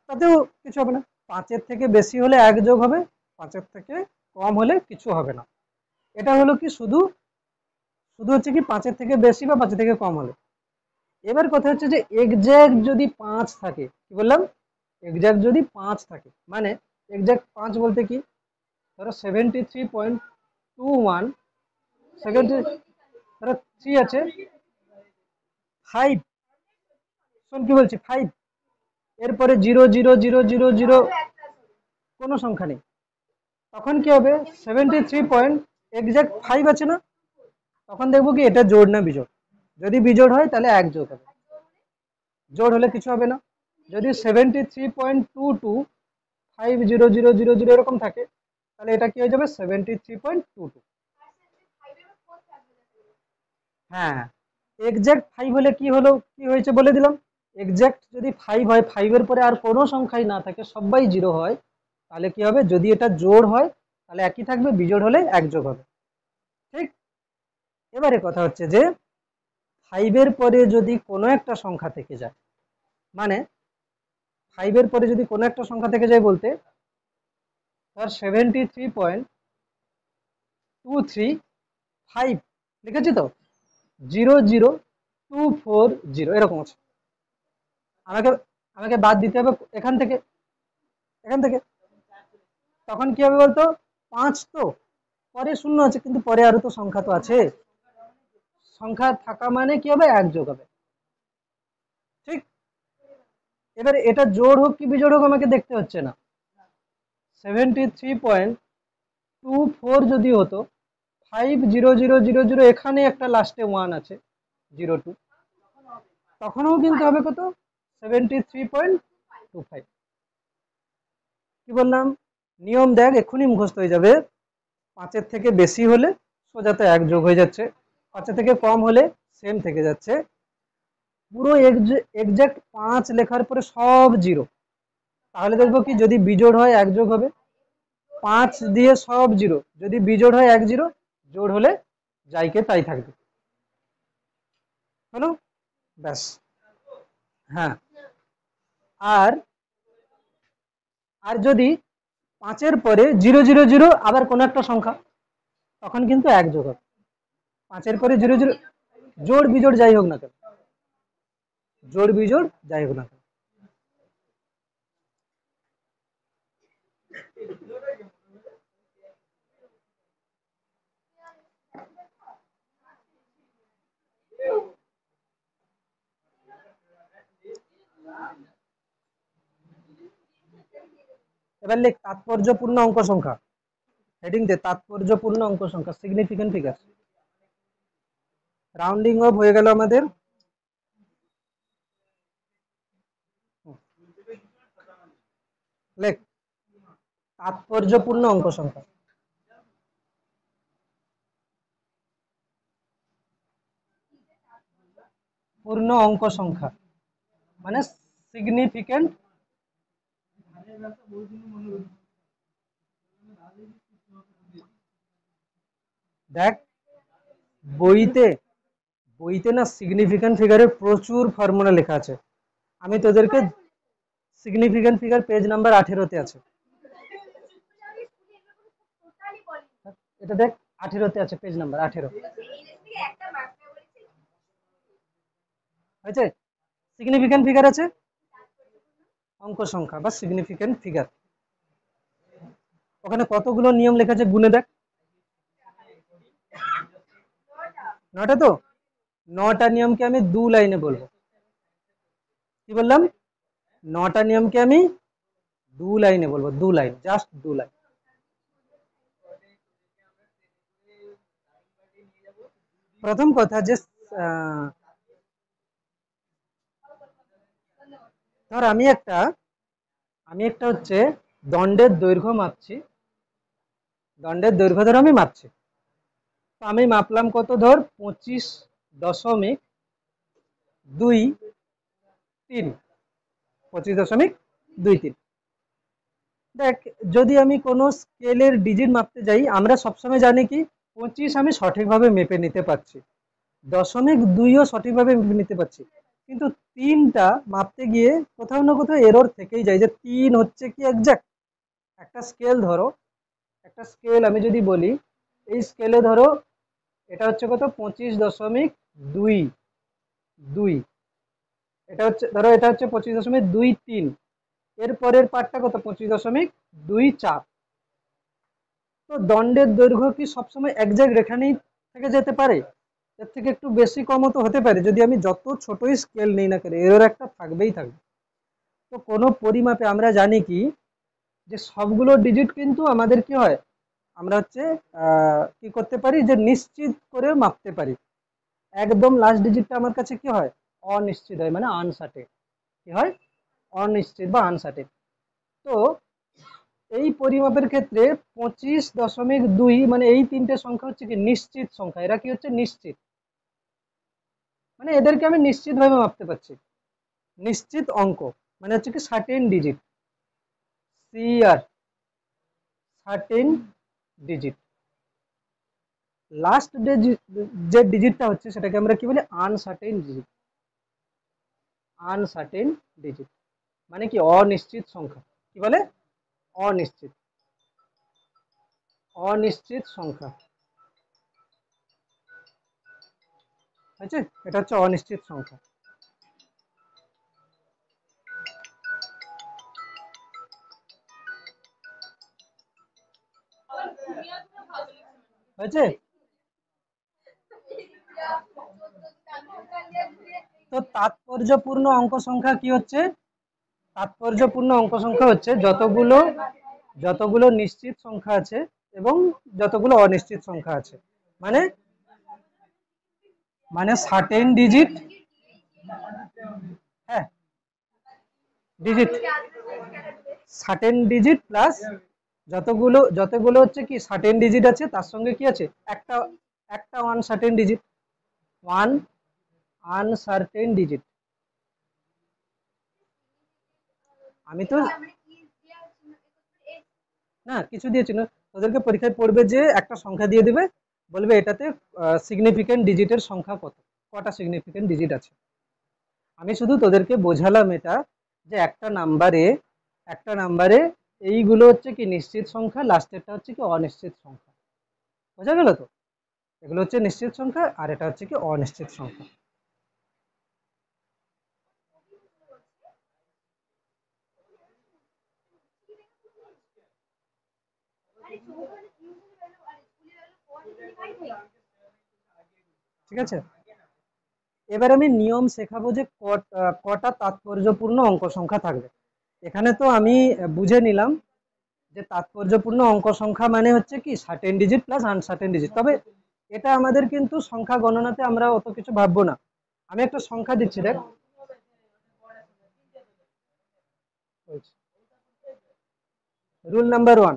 তাতেও কিছু হবে না। 5-এর থেকে বেশি হলে 1 যোগ হবে, 5-এর থেকে কম হলে কিছু হবে না। এটা হলো কি, শুধু শুধু হচ্ছে কি 5-এর থেকে বেশি বা 5-এর থেকে কম হলে। এবার কথা হচ্ছে যে এক্সাক্ট যদি 5 থাকে, কি বললাম, এক্সাক্ট যদি 5 থাকে, মানে এক্সাক্ট 5 বলতে কি, ধরো 73.21, ধরো 3 আছে, 5, শোন কি বলছি, 5 এরপরে 0 0 0 0 0 কোনো সংখ্যা নেই, তখন কি হবে, 73 পয়েন্ট এক্সাক্ট 5 আছে না, তখন দেখবো কি এটা জোড় না বিজোড়। যদি বিজোড় হয় তাহলে 1 যোগ হবে, জোড় হলে কিছু হবে না। যদি 73.22500000 এরকম থাকে, তাহলে এটা কি হয়ে যাবে, 73.22। হ্যাঁ, এক্সাক্ট 5 হলে কি হলো, কি হয়েছে বলে দিলাম। এক্সাক্ট যদি 5 হয়, 5 এর পরে আর কোনো সংখ্যাই না থাকে, সবাই জিরো হয়, তাহলে কি হবে, যদি এটা জোড় হয় তাহলে একই থাকবে, বিজোড় হলে 1 যোগ হবে, ঠিক? এবারে কথা হচ্ছে যে 5 এর পরে যদি কোনো একটা সংখ্যা থেকে যায়, মানে 5 এর পরে যদি কোনো একটা সংখ্যা থেকে যায় বলতে, ধর 73.235 লিখেছি তো, 00240 এরকম আছে, আমাকে আমাকে বাদ দিতে হবে এখান থেকে, এখান থেকে। তখন কি হবে বলতো, 5 তো পরে শূন্য আছে, কিন্তু পরে আরো তো সংখ্যা তো আছে, সংখ্যা থাকা মানে কি হবে, 1 যোগ হবে, ঠিক? এবারে এটা জোড় হোক কি বিজোড় হোক আমাকে দেখতে হচ্ছে না। 73.24 যদি হতো, 5 0 0 0 0 এখানে একটা লাস্টে 1 আছে, 02, তখনও কিন্তু হবে কত, 73.25। কি বললাম, নিয়ম দেখ এক্ষুনি মুখস্থ হয়ে যাবে। 5-এর থেকে বেশি হলে সোজাতে 1 যোগ হয়ে যাচ্ছে, 5-এর থেকে কম হলে সেম থেকে যাচ্ছে, পুরো এক্সাক্ট 5 লেখার পরে সব জিরো, তাহলে দেখবো কি যদি বিজোড় হয় 1 যোগ হবে, 5 দিয়ে সব জিরো, যদি বিজোড় হয় 1 জিরো, জোড় হলে যাইকে তাই থাকবে, হলো, ব্যাস। হ্যাঁ, আর আর যদি 5-এর পরে 0 0 0 আবার কোন একটা সংখ্যা, তখন কিন্তু 1 যোগ হবে, 5-এর পরে 0 0, জোড় বিজোড় যাই হোক না কেন, জোড় বিজোড় যাই হোক না কেন। এবার লিখ তাৎপর্যপূর্ণ অঙ্ক সংখ্যা। হেডিং দে তাৎপর্যপূর্ণ অঙ্ক সংখ্যা, সিগনিফিকেন্ট ফিগার। রাউন্ডিং অফ হয়ে গেল আমাদের। লেখ তাৎপর্যপূর্ণ অঙ্ক সংখ্যা। পূর্ণ অঙ্ক সংখ্যা মানে সিগনিফিকেন্ট। দেখ বইতে বইতে না সিগনিফিকেন্ট ফিগারের প্রচুর ফর্মুলা লেখা আছে। আমি তোদেরকে সিগনিফিকেন্ট ফিগার পেজ নাম্বার 18-তে আছে। এটা দেখ 18-তে আছে, পেজ নাম্বার 18 হয়েছে। সিগনিফিকেন্ট ফিগার আছে, অঙ্ক সংখ্যা বা সিগনিফিকেন্ট ফিগার। ওখানে কতগুলো নিয়ম লেখা আছে গুনে দেখ। 9টা তো। 9টা নিয়মকে আমি 2 লাইনে বলবো। কি বললাম? 9টা নিয়মকে আমি 2 লাইনে বলবো, 2 লাইন, জাস্ট 2 লাইন। প্রথম কথা যে ধর আমি একটা হচ্ছে দণ্ডের দৈর্ঘ্য মাপছি, দণ্ডের দৈর্ঘ্য ধর আমি মাপছি। তো আমি মাপলাম কত, ধর 25.23, 25.23। দেখ যদি আমি কোনো স্কেলের ডিজিট মাপতে যাই, আমরা সবসময় জানি কি 25 আমি সঠিকভাবে মেপে নিতে পারছি, 0.2ও সঠিকভাবে মেপে নিতে পারছি, কিন্তু 3টা মাপতে গিয়ে কোথাও না কোথাও এরর থেকেই যায় যে 3 হচ্ছে কি এক্সাক্ট। একটা স্কেল ধরো, একটা স্কেল আমি যদি বলি, এই স্কেলে ধরো এটা হচ্ছে কত 25.22, এটা হচ্ছে ধরো এটা হচ্ছে 25.23, এর পরের পার্টটা কত 25.24। তো দণ্ডের দৈর্ঘ্য কি সবসময় একজ্যাক্ট রেখানেই থেকে যেতে পারে? এর থেকে একটু বেশি কমও তো হতে পারে, যদি আমি যত ছোটই স্কেল নেই না কেন এরর একটা থাকবেই থাকবে। তো কোনো পরিমাপে আমরা জানি কি যে সবগুলো ডিজিট কিন্তু আমাদের কি হয়, আমরা হচ্ছে কি করতে পারি যে নিশ্চিত করে মাপতে পারি। একদম লাস্ট ডিজিটটা আমার কাছে কি হয়, অনিশ্চিত হয়, মানে আনসার্টেন। কি হয়? অনিশ্চিত বা আনসার্টেন। তো এই পরিমাপের ক্ষেত্রে 25.2 মানে এই 3টে সংখ্যা হচ্ছে কি নিশ্চিত সংখ্যা। এরা কি হচ্ছে নিশ্চিত, মানে এদেরকে আমি নিশ্চিত ভাবে মাপতে পারছি। নিশ্চিত অঙ্ক মানে হচ্ছে কি certain digit, CR, certain digit. Last যে ডিজিটটা হচ্ছে সেটাকে আমরা কি বলি, আনসার্টেন ডিজিট। আনসার্টেন ডিজিট মানে কি অনিশ্চিত সংখ্যা। কি বলে? অনিশ্চিত, অনিশ্চিত সংখ্যা। হয়েছে? এটা হচ্ছে অনিশ্চিত সংখ্যা। হয়েছে? তো তাৎপর্যপূর্ণ অঙ্ক সংখ্যা কি হচ্ছে? তাৎপর্যপূর্ণ অঙ্ক সংখ্যা হচ্ছে যতগুলো নিশ্চিত সংখ্যা আছে এবং যতগুলো অনিশ্চিত সংখ্যা আছে, মানে মানে সার্টেন ডিজিট, হ্যাঁ ডিজিট, সার্টেন ডিজিট প্লাস যতগুলো হচ্ছে কি সার্টেন ডিজিট আছে তার সঙ্গে কি আছে, একটা একটা uncertain digit, one uncertain digit. আমি তো না কিছু দিয়েছি না, ওদেরকে পরীক্ষায় পড়বে যে একটা সংখ্যা দিয়ে দিবে, বলবে এটাতে সিগনিফিকেন্ট ডিজিটের সংখ্যা কত, কটা সিগনিফিকেন্ট ডিজিট আছে। আমি শুধু তোদেরকে বোঝালাম এটা যে একটা নাম্বারে এইগুলো হচ্ছে কি নিশ্চিত সংখ্যা, লাস্টেরটা হচ্ছে কি অনিশ্চিত সংখ্যা। বোঝা গেল তো? এগুলো হচ্ছে নিশ্চিত সংখ্যা আর এটা হচ্ছে কি অনিশ্চিত সংখ্যা। ঠিক আছে, এবার আমি নিয়ম শেখাবো যে কটা তাৎপর্যপূর্ণ অঙ্ক সংখ্যা থাকবে। এখানে তো আমি বুঝে নিলাম যে তাৎপর্যপূর্ণ অঙ্ক সংখ্যা মানে হচ্ছে কি certain digit plus uncertain digit. তবে এটা আমাদের কিন্তু সংখ্যা গণনাতে আমরা অত কিছু ভাববো না। আমি একটা সংখ্যা দিচ্ছি, দেখ। রুল নাম্বার 1,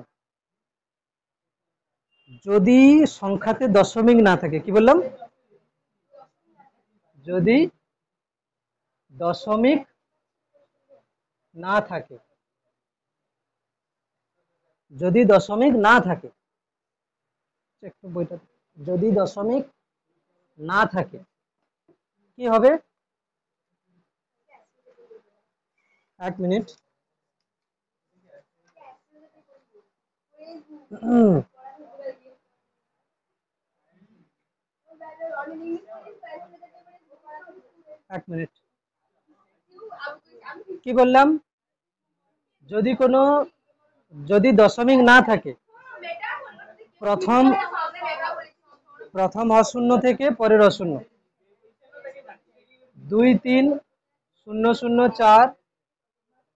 যদি সংখ্যাতে দশমিক না থাকে, কি বললাম, যদি দশমিক না থাকে, যদি দশমিক না থাকে, একটু বইটা, যদি দশমিক না থাকে কি হবে, 1 মিনিট। এক মিনিট, কি বললাম, যদি দশমিক না থাকে, প্রথম অশূন্য থেকে পরের অশূন্য, 2 3 0 0 4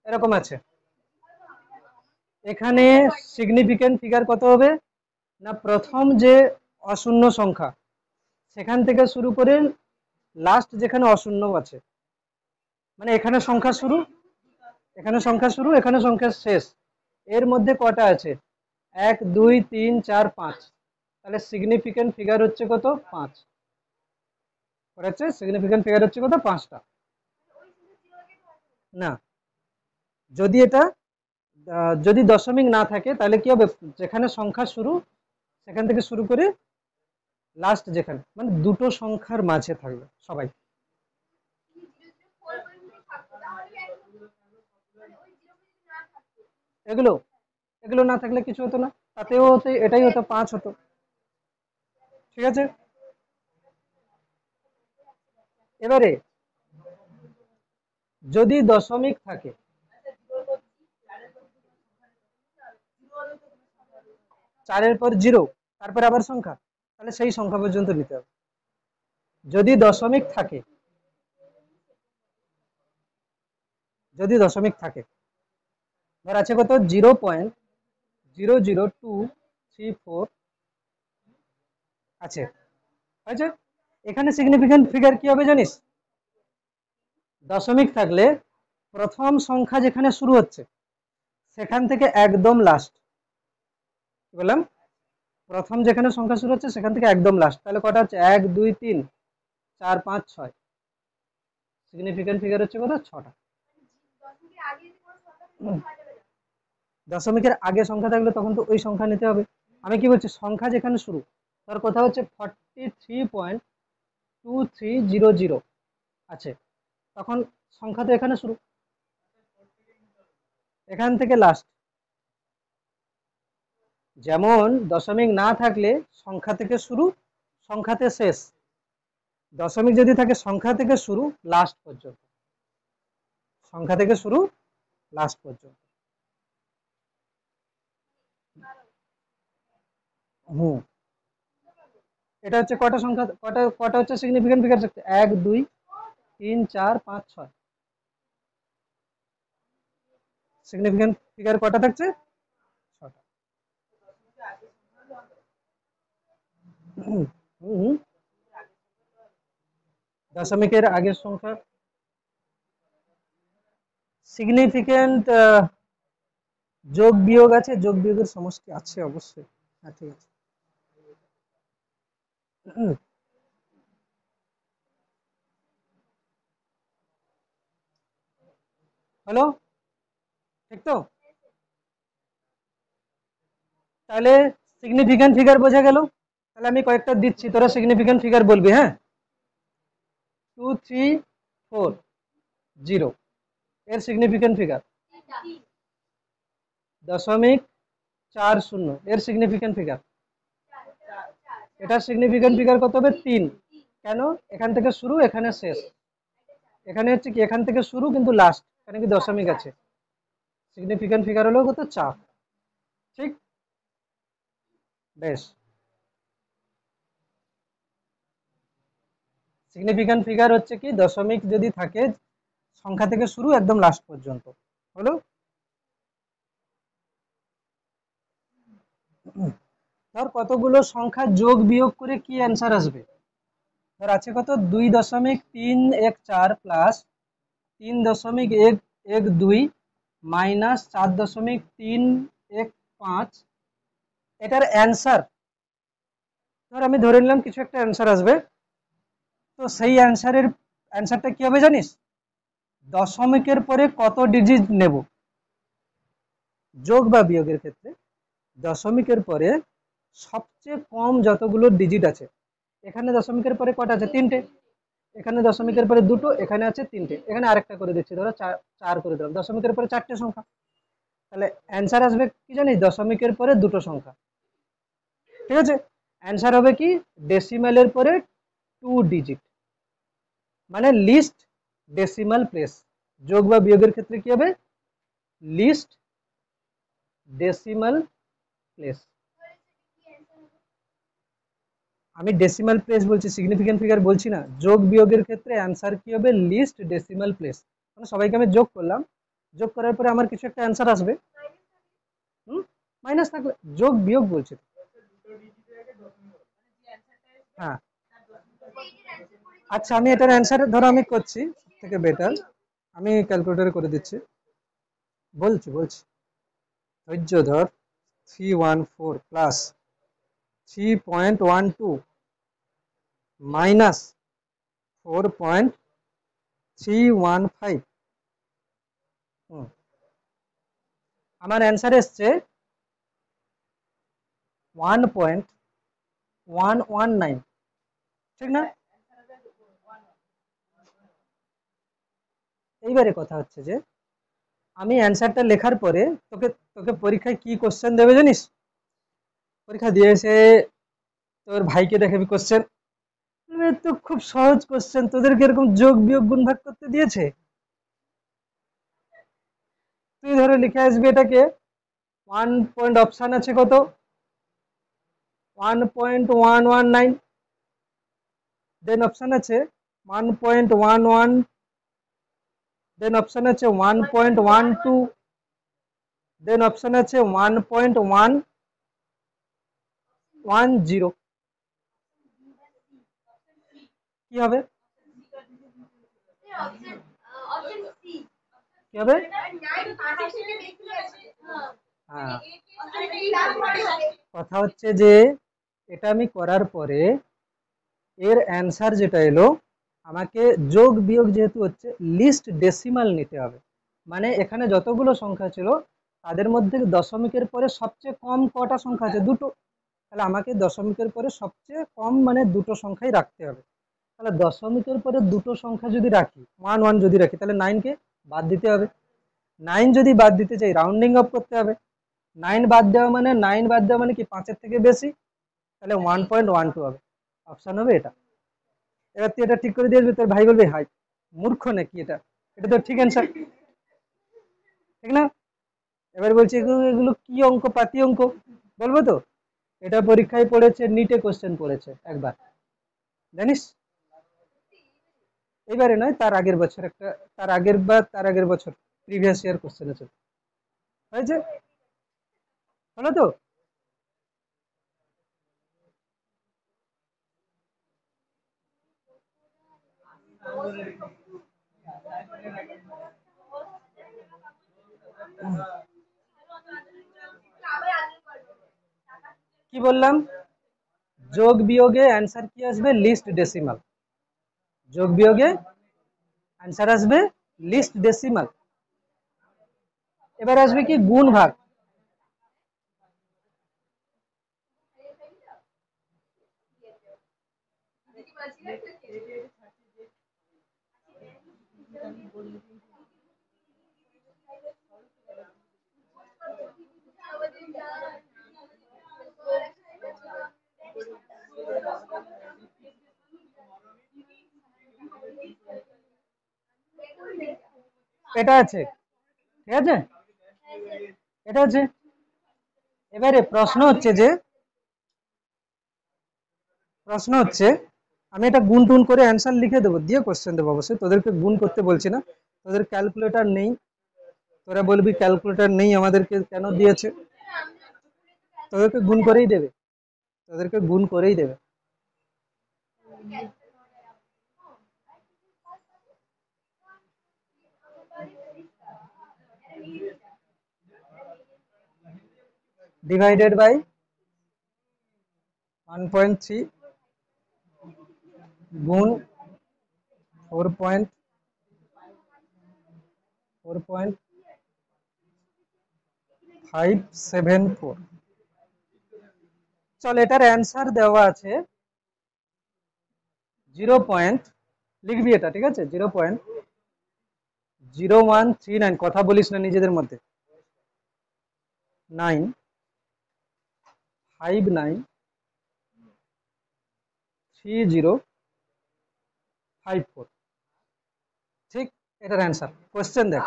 এরকম আছে। এখানে সিগনিফিকেন্ট ফিগার কত হবে না, প্রথম যে অশূন্য সংখ্যা সেখান থেকে শুরু করে লাস্ট যেখানে অশূন্য আছে, মানে এখানে সংখ্যা শুরু, এখানে সংখ্যা শুরু, এখানে সংখ্যা শেষ, এর মধ্যে কটা আছে, 1 2 3 4 5, তাহলে সিগনিফিকেন্ট ফিগার হচ্ছে কত, 5। হচ্ছে সিগনিফিকেন্ট ফিগার হচ্ছে কত, 5টা। না, যদি এটা যদি দশমিক না থাকে তাহলে কি হবে, যেখানে সংখ্যা শুরু সেখান থেকে শুরু করে লাস্ট যেখানে, মানে দুটো সংখ্যার মাঝে থাকবে সবাই। এগুলো এগুলো না থাকলে কিছু হতো না, তাতেও হতো, এটাই হতো 5 হতো। ঠিক আছে, এবারে যদি দশমিক থাকে, চারের পর 0, তারপর আবার সংখ্যা, তাহলে সেই সংখ্যা পর্যন্ত নিতে হবে। যদি দশমিক থাকে, যদি দশমিক থাকে, ধর আছে কত, 0.00234 আছে, হয়েছে। এখানে সিগনিফিকেন্ট ফিগার কি হবে জানিস, দশমিক থাকলে প্রথম সংখ্যা যেখানে শুরু হচ্ছে সেখান থেকে একদম লাস্ট, কি বললাম, প্রথম যেখানে সংখ্যা শুরু হচ্ছে সেখান থেকে একদম লাস্ট, তাহলে কটা হচ্ছে, 1 2 3 4 5 6, সিগনিফিকেন্ট ফিগার হচ্ছে কত, 6টা। দশমিকের আগে সংখ্যা থাকলে তখন তো ওই সংখ্যা নিতে হবে। আমি কি বলছি, সংখ্যা যেখানে শুরু, তার কথা হচ্ছে 43.2300 আছে, তখন সংখ্যা তো এখানে শুরু, এখান থেকে লাস্ট। যেমন দশমিক না থাকলে সংখ্যা থেকে শুরু, সংখ্যাতে শেষ, দশমিক যদি থাকে সংখ্যা থেকে শুরু লাস্ট পর্যন্ত, সংখ্যা থেকে শুরু লাস্ট পর্যন্ত। হুম, এটা হচ্ছে কটা সংখ্যা, কটা কটা হচ্ছে সিগনিফিকেন্ট ফিগার, 1 2 3 4 5 6, সিগনিফিকেন্ট ফিগার কটা থাকছে, 6টা। দশমিকের আগের সংখ্যা সিগনিফিকেন্ট, যোগ বিয়োগ আছে, যোগ বিয়োগের সমষ্টি আছে অবশ্যই। হ্যাঁ, ঠিক আছে। হ্যালো, ঠিক তো, তাহলে সিগনিফিকেন্ট ফিগার বোঝা গেল। তাহলে আমি কয়েকটা দিচ্ছি, তোরা সিগনিফিকেন্ট ফিগার বলবি, হ্যাঁ। 2340 এর সিগনিফিকেন্ট ফিগার, 0.40 এর সিগনিফিকেন্ট ফিগার, এটার সিগনিফিকেন্ট ফিগার কত হবে, 3। কেন, এখান থেকে শুরু এখানে শেষ, এখানে হচ্ছে কি এখান থেকে শুরু কিন্তু লাস্ট, এখানে কি দশমিক আছে, সিগনিফিকেন্ট ফিগার হলো কত, 4। ঠিক, বেশ। সিগনিফিকেন্ট ফিগার হচ্ছে কি দশমিক যদি থাকে সংখ্যা থেকে শুরু একদম লাস্ট পর্যন্ত, হলো। ধর কতগুলো সংখ্যা যোগ বিয়োগ করে কি অ্যান্সার আসবে, ধর আছে কত 2.314 প্লাস 3.112 মাইনাস 4.315, এটার অ্যান্সার ধর আমি ধরে নিলাম কিছু একটা অ্যান্সার আসবে। তো সেই অ্যান্সারটা কি হবে জানিস, দশমিকের পরে কত ডিজিট নেব, যোগ বা বিয়োগের ক্ষেত্রে দশমিকের পরে সবচেয়ে কম যতগুলো ডিজিট আছে, এখানে দশমিকের পরে কটা আছে, তিনটে, এখানে দশমিকের পরে দুটো, এখানে আছে তিনটে, এখানে আরেকটা করে দিচ্ছি, ধরো চার করে দিলাম, দশমিকের পরে চারটে সংখ্যা, তাহলে অ্যান্সার আসবে কি জানিস, দশমিকের পরে দুটো সংখ্যা, ঠিক আছে। অ্যান্সার হবে কি, ডেসিমালের পরে 2 ডিজিট, মানে লিস্ট ডেসিমাল প্লেস। যোগ বা বিয়োগের ক্ষেত্রে কি হবে, লিস্ট ডেসিমাল প্লেস। আমি ডেসিমাল প্লেস বলছি, সিগনিফিকেন্ট ফিগার বলছি না। যোগ বিয়োগের ক্ষেত্রে অ্যান্সার কি হবে, লিস্ট ডেসিমাল প্লেস, মানে সবাইকে আমি যোগ করলাম, যোগ করার পরে আমার কিছু একটা অ্যান্সার আসবে, মাইনাস থাকলে যোগ বিয়োগ বলছি। হ্যাঁ, আচ্ছা আমি এটার অ্যান্সার ধরো আমি করছি থেকে বেটার, আমি ক্যালকুলেটরে করে দিচ্ছি, বলছি ধৈর্য ধর, 314 প্লাস 3.12 মাইনাস 4.315, আমার অ্যান্সার এসছে 1.119, ঠিক না? এইবারে কথা হচ্ছে যে আমি অ্যান্সারটা লেখার পরে তোকে তোকে পরীক্ষায় কি কোশ্চেন দেবে জানিস, পরীক্ষা দিয়ে এসে তোর ভাইকে দেখাবি কোশ্চেন, তো খুব সহজ কোশ্চেন, তোদেরকে এরকম যোগ বিয়োগ গুণ ভাগ করতে দিয়েছে, তুই ধরে লিখে আসবি এটাকে 1 অপশন আছে কত 1.119, দেন অপশন আছে 1.11, দেন অপশন আছে 1.12, দেন অপশন আছে 1.110, কি হবে, কি হবে, হ্যাঁ কথা হচ্ছে যে এটা আমি করার পরে এর অ্যান্সার যেটা এলো, আমাকে যোগ বিয়োগ যেহেতু হচ্ছে লিস্ট ডেসিমাল নিতে হবে, মানে এখানে যতগুলো সংখ্যা ছিল তাদের মধ্যে দশমিকের পরে সবচেয়ে কম কটা সংখ্যা আছে, দুটো, তাহলে আমাকে দশমিকের পরে সবচেয়ে কম মানে দুটো সংখ্যাই রাখতে হবে। তাহলে দশমিকের পরে দুটো সংখ্যা যদি রাখি, 1 যদি রাখি, তাহলে 9কে বাদ দিতে হবে, 9 যদি বাদ দিতে চাই রাউন্ডিং অফ করতে হবে, 9 বাদ দেওয়া মানে কি 5-এর থেকে বেশি, তাহলে 1.12 হবে, অপশন হবে এটা। এবার তুই এটা ঠিক করে দিয়ে আসবি, তোর ভাই বলবে হাই মূর্খ নাকি, এটা এটা তো ঠিক অ্যান্সার, ঠিক না? এবার বলছি এগুলো এগুলো কি অঙ্ক, পাতি অঙ্ক, বলবো তো এটা পরীক্ষায় পড়েছে, নিটে কোশ্চেন পড়েছে একবার, জানিস, এবারে নয় তার আগের বছর একটা, তার আগের বা তার আগের বছর প্রিভিয়াস ইয়ার কোশ্চেন আছে, হয়েছে, হলো তো। কি বললাম, যোগ বিয়োগে অ্যান্সার কি আসবে, লিস্ট ডেসিমাল, যোগ বিয়োগে অ্যান্সার আসবে লিস্ট ডেসিমাল। এবার আসবে কি গুণ ভাগ, এটা আছে, ঠিক আছে, এটা আছে। এবারে প্রশ্ন হচ্ছে আমি এটা গুণ টুন করে অ্যান্সার লিখে দেবো, দিয়ে কোশ্চেন দেবো, অবশ্যই তোদেরকে গুণ করতে বলছি না, তোদের ক্যালকুলেটর নেই, তোরা বলবি ক্যালকুলেটর নেই আমাদেরকে কেন দিয়েছে, তোদেরকে গুণ করেই দেবে। তাদেরকে গুণ করেই দেবে। ডিভাইডেড বাই 1.3 গুণ 4.574। চল, এটার অ্যান্সার দেওয়া আছে 0. লিখবি এটা, ঠিক আছে? 0.0139। কথা বলিস না নিজেদের মধ্যে। 9593054। ঠিক, এটার অ্যান্সার। কোশ্চেন দেখ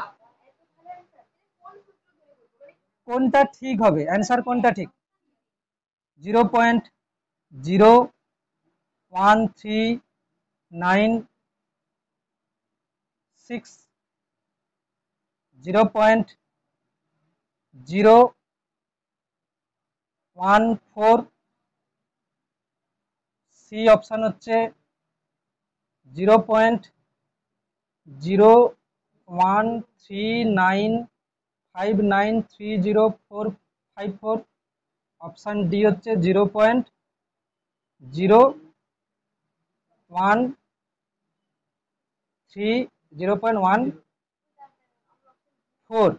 কোনটা ঠিক হবে, অ্যান্সার কোনটা ঠিক। 0.01396, 0.014। সি অপশন হচ্ছে 0.01395930454। অপশন ডি হচ্ছে 0.014।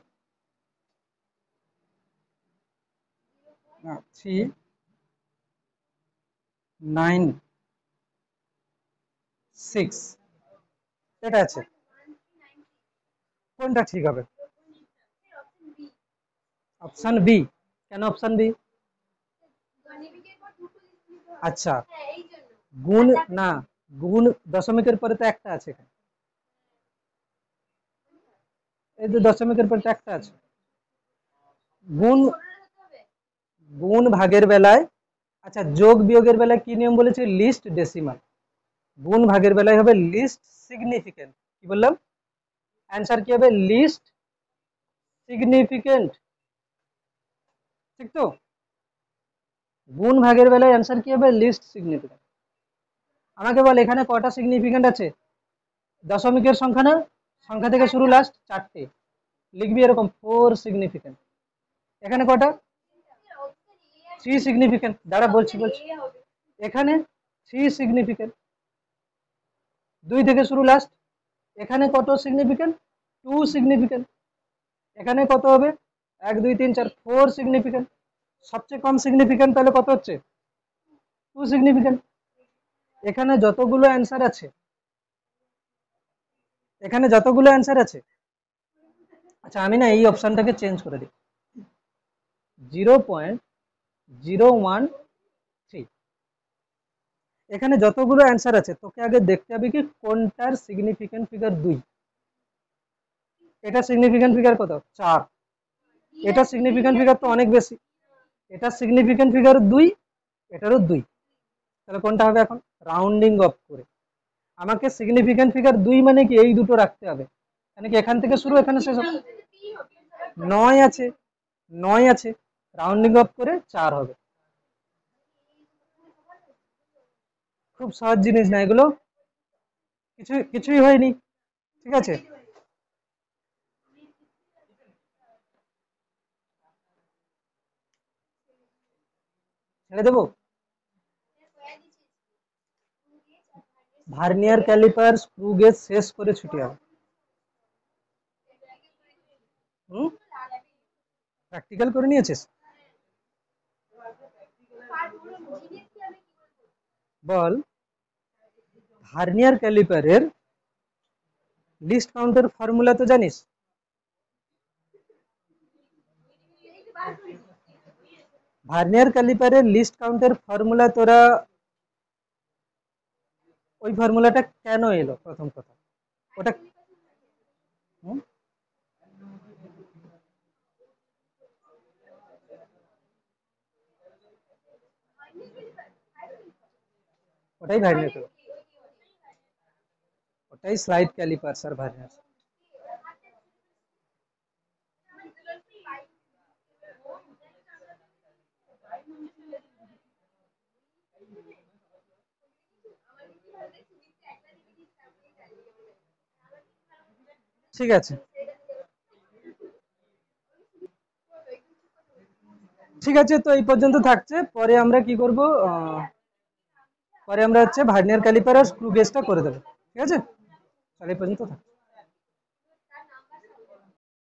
396 এটা আছে। কোনটা ঠিক হবে? Option B. কেন অপশন বি? আচ্ছা, গুণ না, গুণ দশমিকের পরে তো একটা আছে এখানে। এই যে দশমিকের পরে তো একটা আছে। গুণ গুণ ভাগের বেলায়, আচ্ছা যোগ বিয়োগের বেলায় কি নিয়ম বলেছে? Least decimal. গুণ ভাগের বেলায় হবে লিস্ট সিগনিফিকেন্ট। কি বললাম? অ্যান্সার কি হবে? List significant. ঠিক তো? গুণ ভাগের বেলায় অ্যান্সার কি হবে? List significant. আমাকে বল এখানে কটা সিগনিফিকেন্ট আছে? দশমিকের সংখ্যা না, সংখ্যা থেকে শুরু লাস্ট চারটে। লিখবি এরকম 4 সিগনিফিকেন্ট। এখানে কটা? 3 সিগনিফিকেন্ট। দাঁড়া বলছি। এখানে 3 সিগনিফিকেন্ট, 2 থেকে শুরু লাস্ট। এখানে কত সিগনিফিকেন্ট? 2 সিগনিফিকেন্ট। এখানে কত হবে? 1 2 3 4, 4 সিগনিফিকেন্ট। সবচেয়ে কম সিগনিফিকেন্ট তাহলে কত হচ্ছে? 2 সিগনিফিকেন্ট। এখানে যতগুলো অ্যান্সার আছে, এখানে যতগুলো অ্যান্সার আছে, আচ্ছা আমি না এই অপশনটাকে চেঞ্জ করে দিই। 0.013। এখানে যতগুলো অ্যান্সার আছে তোকে আগে দেখতে হবে কি কোনটার সিগনিফিকেন্ট ফিগার 2। এটা সিগনিফিকেন্ট ফিগার কত? 4। এটা সিগনিফিকেন্ট ফিগার তো অনেক বেশি। এটা সিগনিফিকেন্ট ফিগার 2, এটারও 2। তাহলে কোনটা হবে এখন? রাউন্ডিং অফ করে আমাকে সিগনিফিকেন্ট ফিগার 2 মানে কি এই দুটো রাখতে হবে, মানে কি এখান থেকে শুরু এখানে শেষ হবে। 9 আছে, 9 আছে, রাউন্ডিং অফ করে 4 হবে। খুব সহজ জিনিস না এগুলো, কিছুই হয়নি। ঠিক আছে, ছেড়ে দেবো। ভার্নিয়ার ক্যালিপার স্ক্রু গেজ শেষ করে ছুটি হবে। হুম, প্র্যাকটিক্যাল করে নিয়েছিস? বল, ভার্নিয়ার ক্যালিপারের লিস্ট কাউন্টের ফর্মুলা তো জানিস? ভার্নিয়ার ক্যালিপারের লিস্ট কাউন্টের ফর্মুলা তোরা ওই ফর্মুলাটা কেন এলো প্রথম কথা ওটা? হুম? ওটাই ভার্নিয়ার, ওটাই স্লাইড ক্যালিপার স্যার ভার্নিয়ার। ঠিক আছে, ঠিক আছে, তো এই পর্যন্ত থাকছে। পরে আমরা কি করব, পরে আমরা হচ্ছে ভার্নিয়ার ক্যালিপার আর স্ক্রু গেজটা করে দেবো। ঠিক আছে, তাহলে এই পর্যন্ত থাক।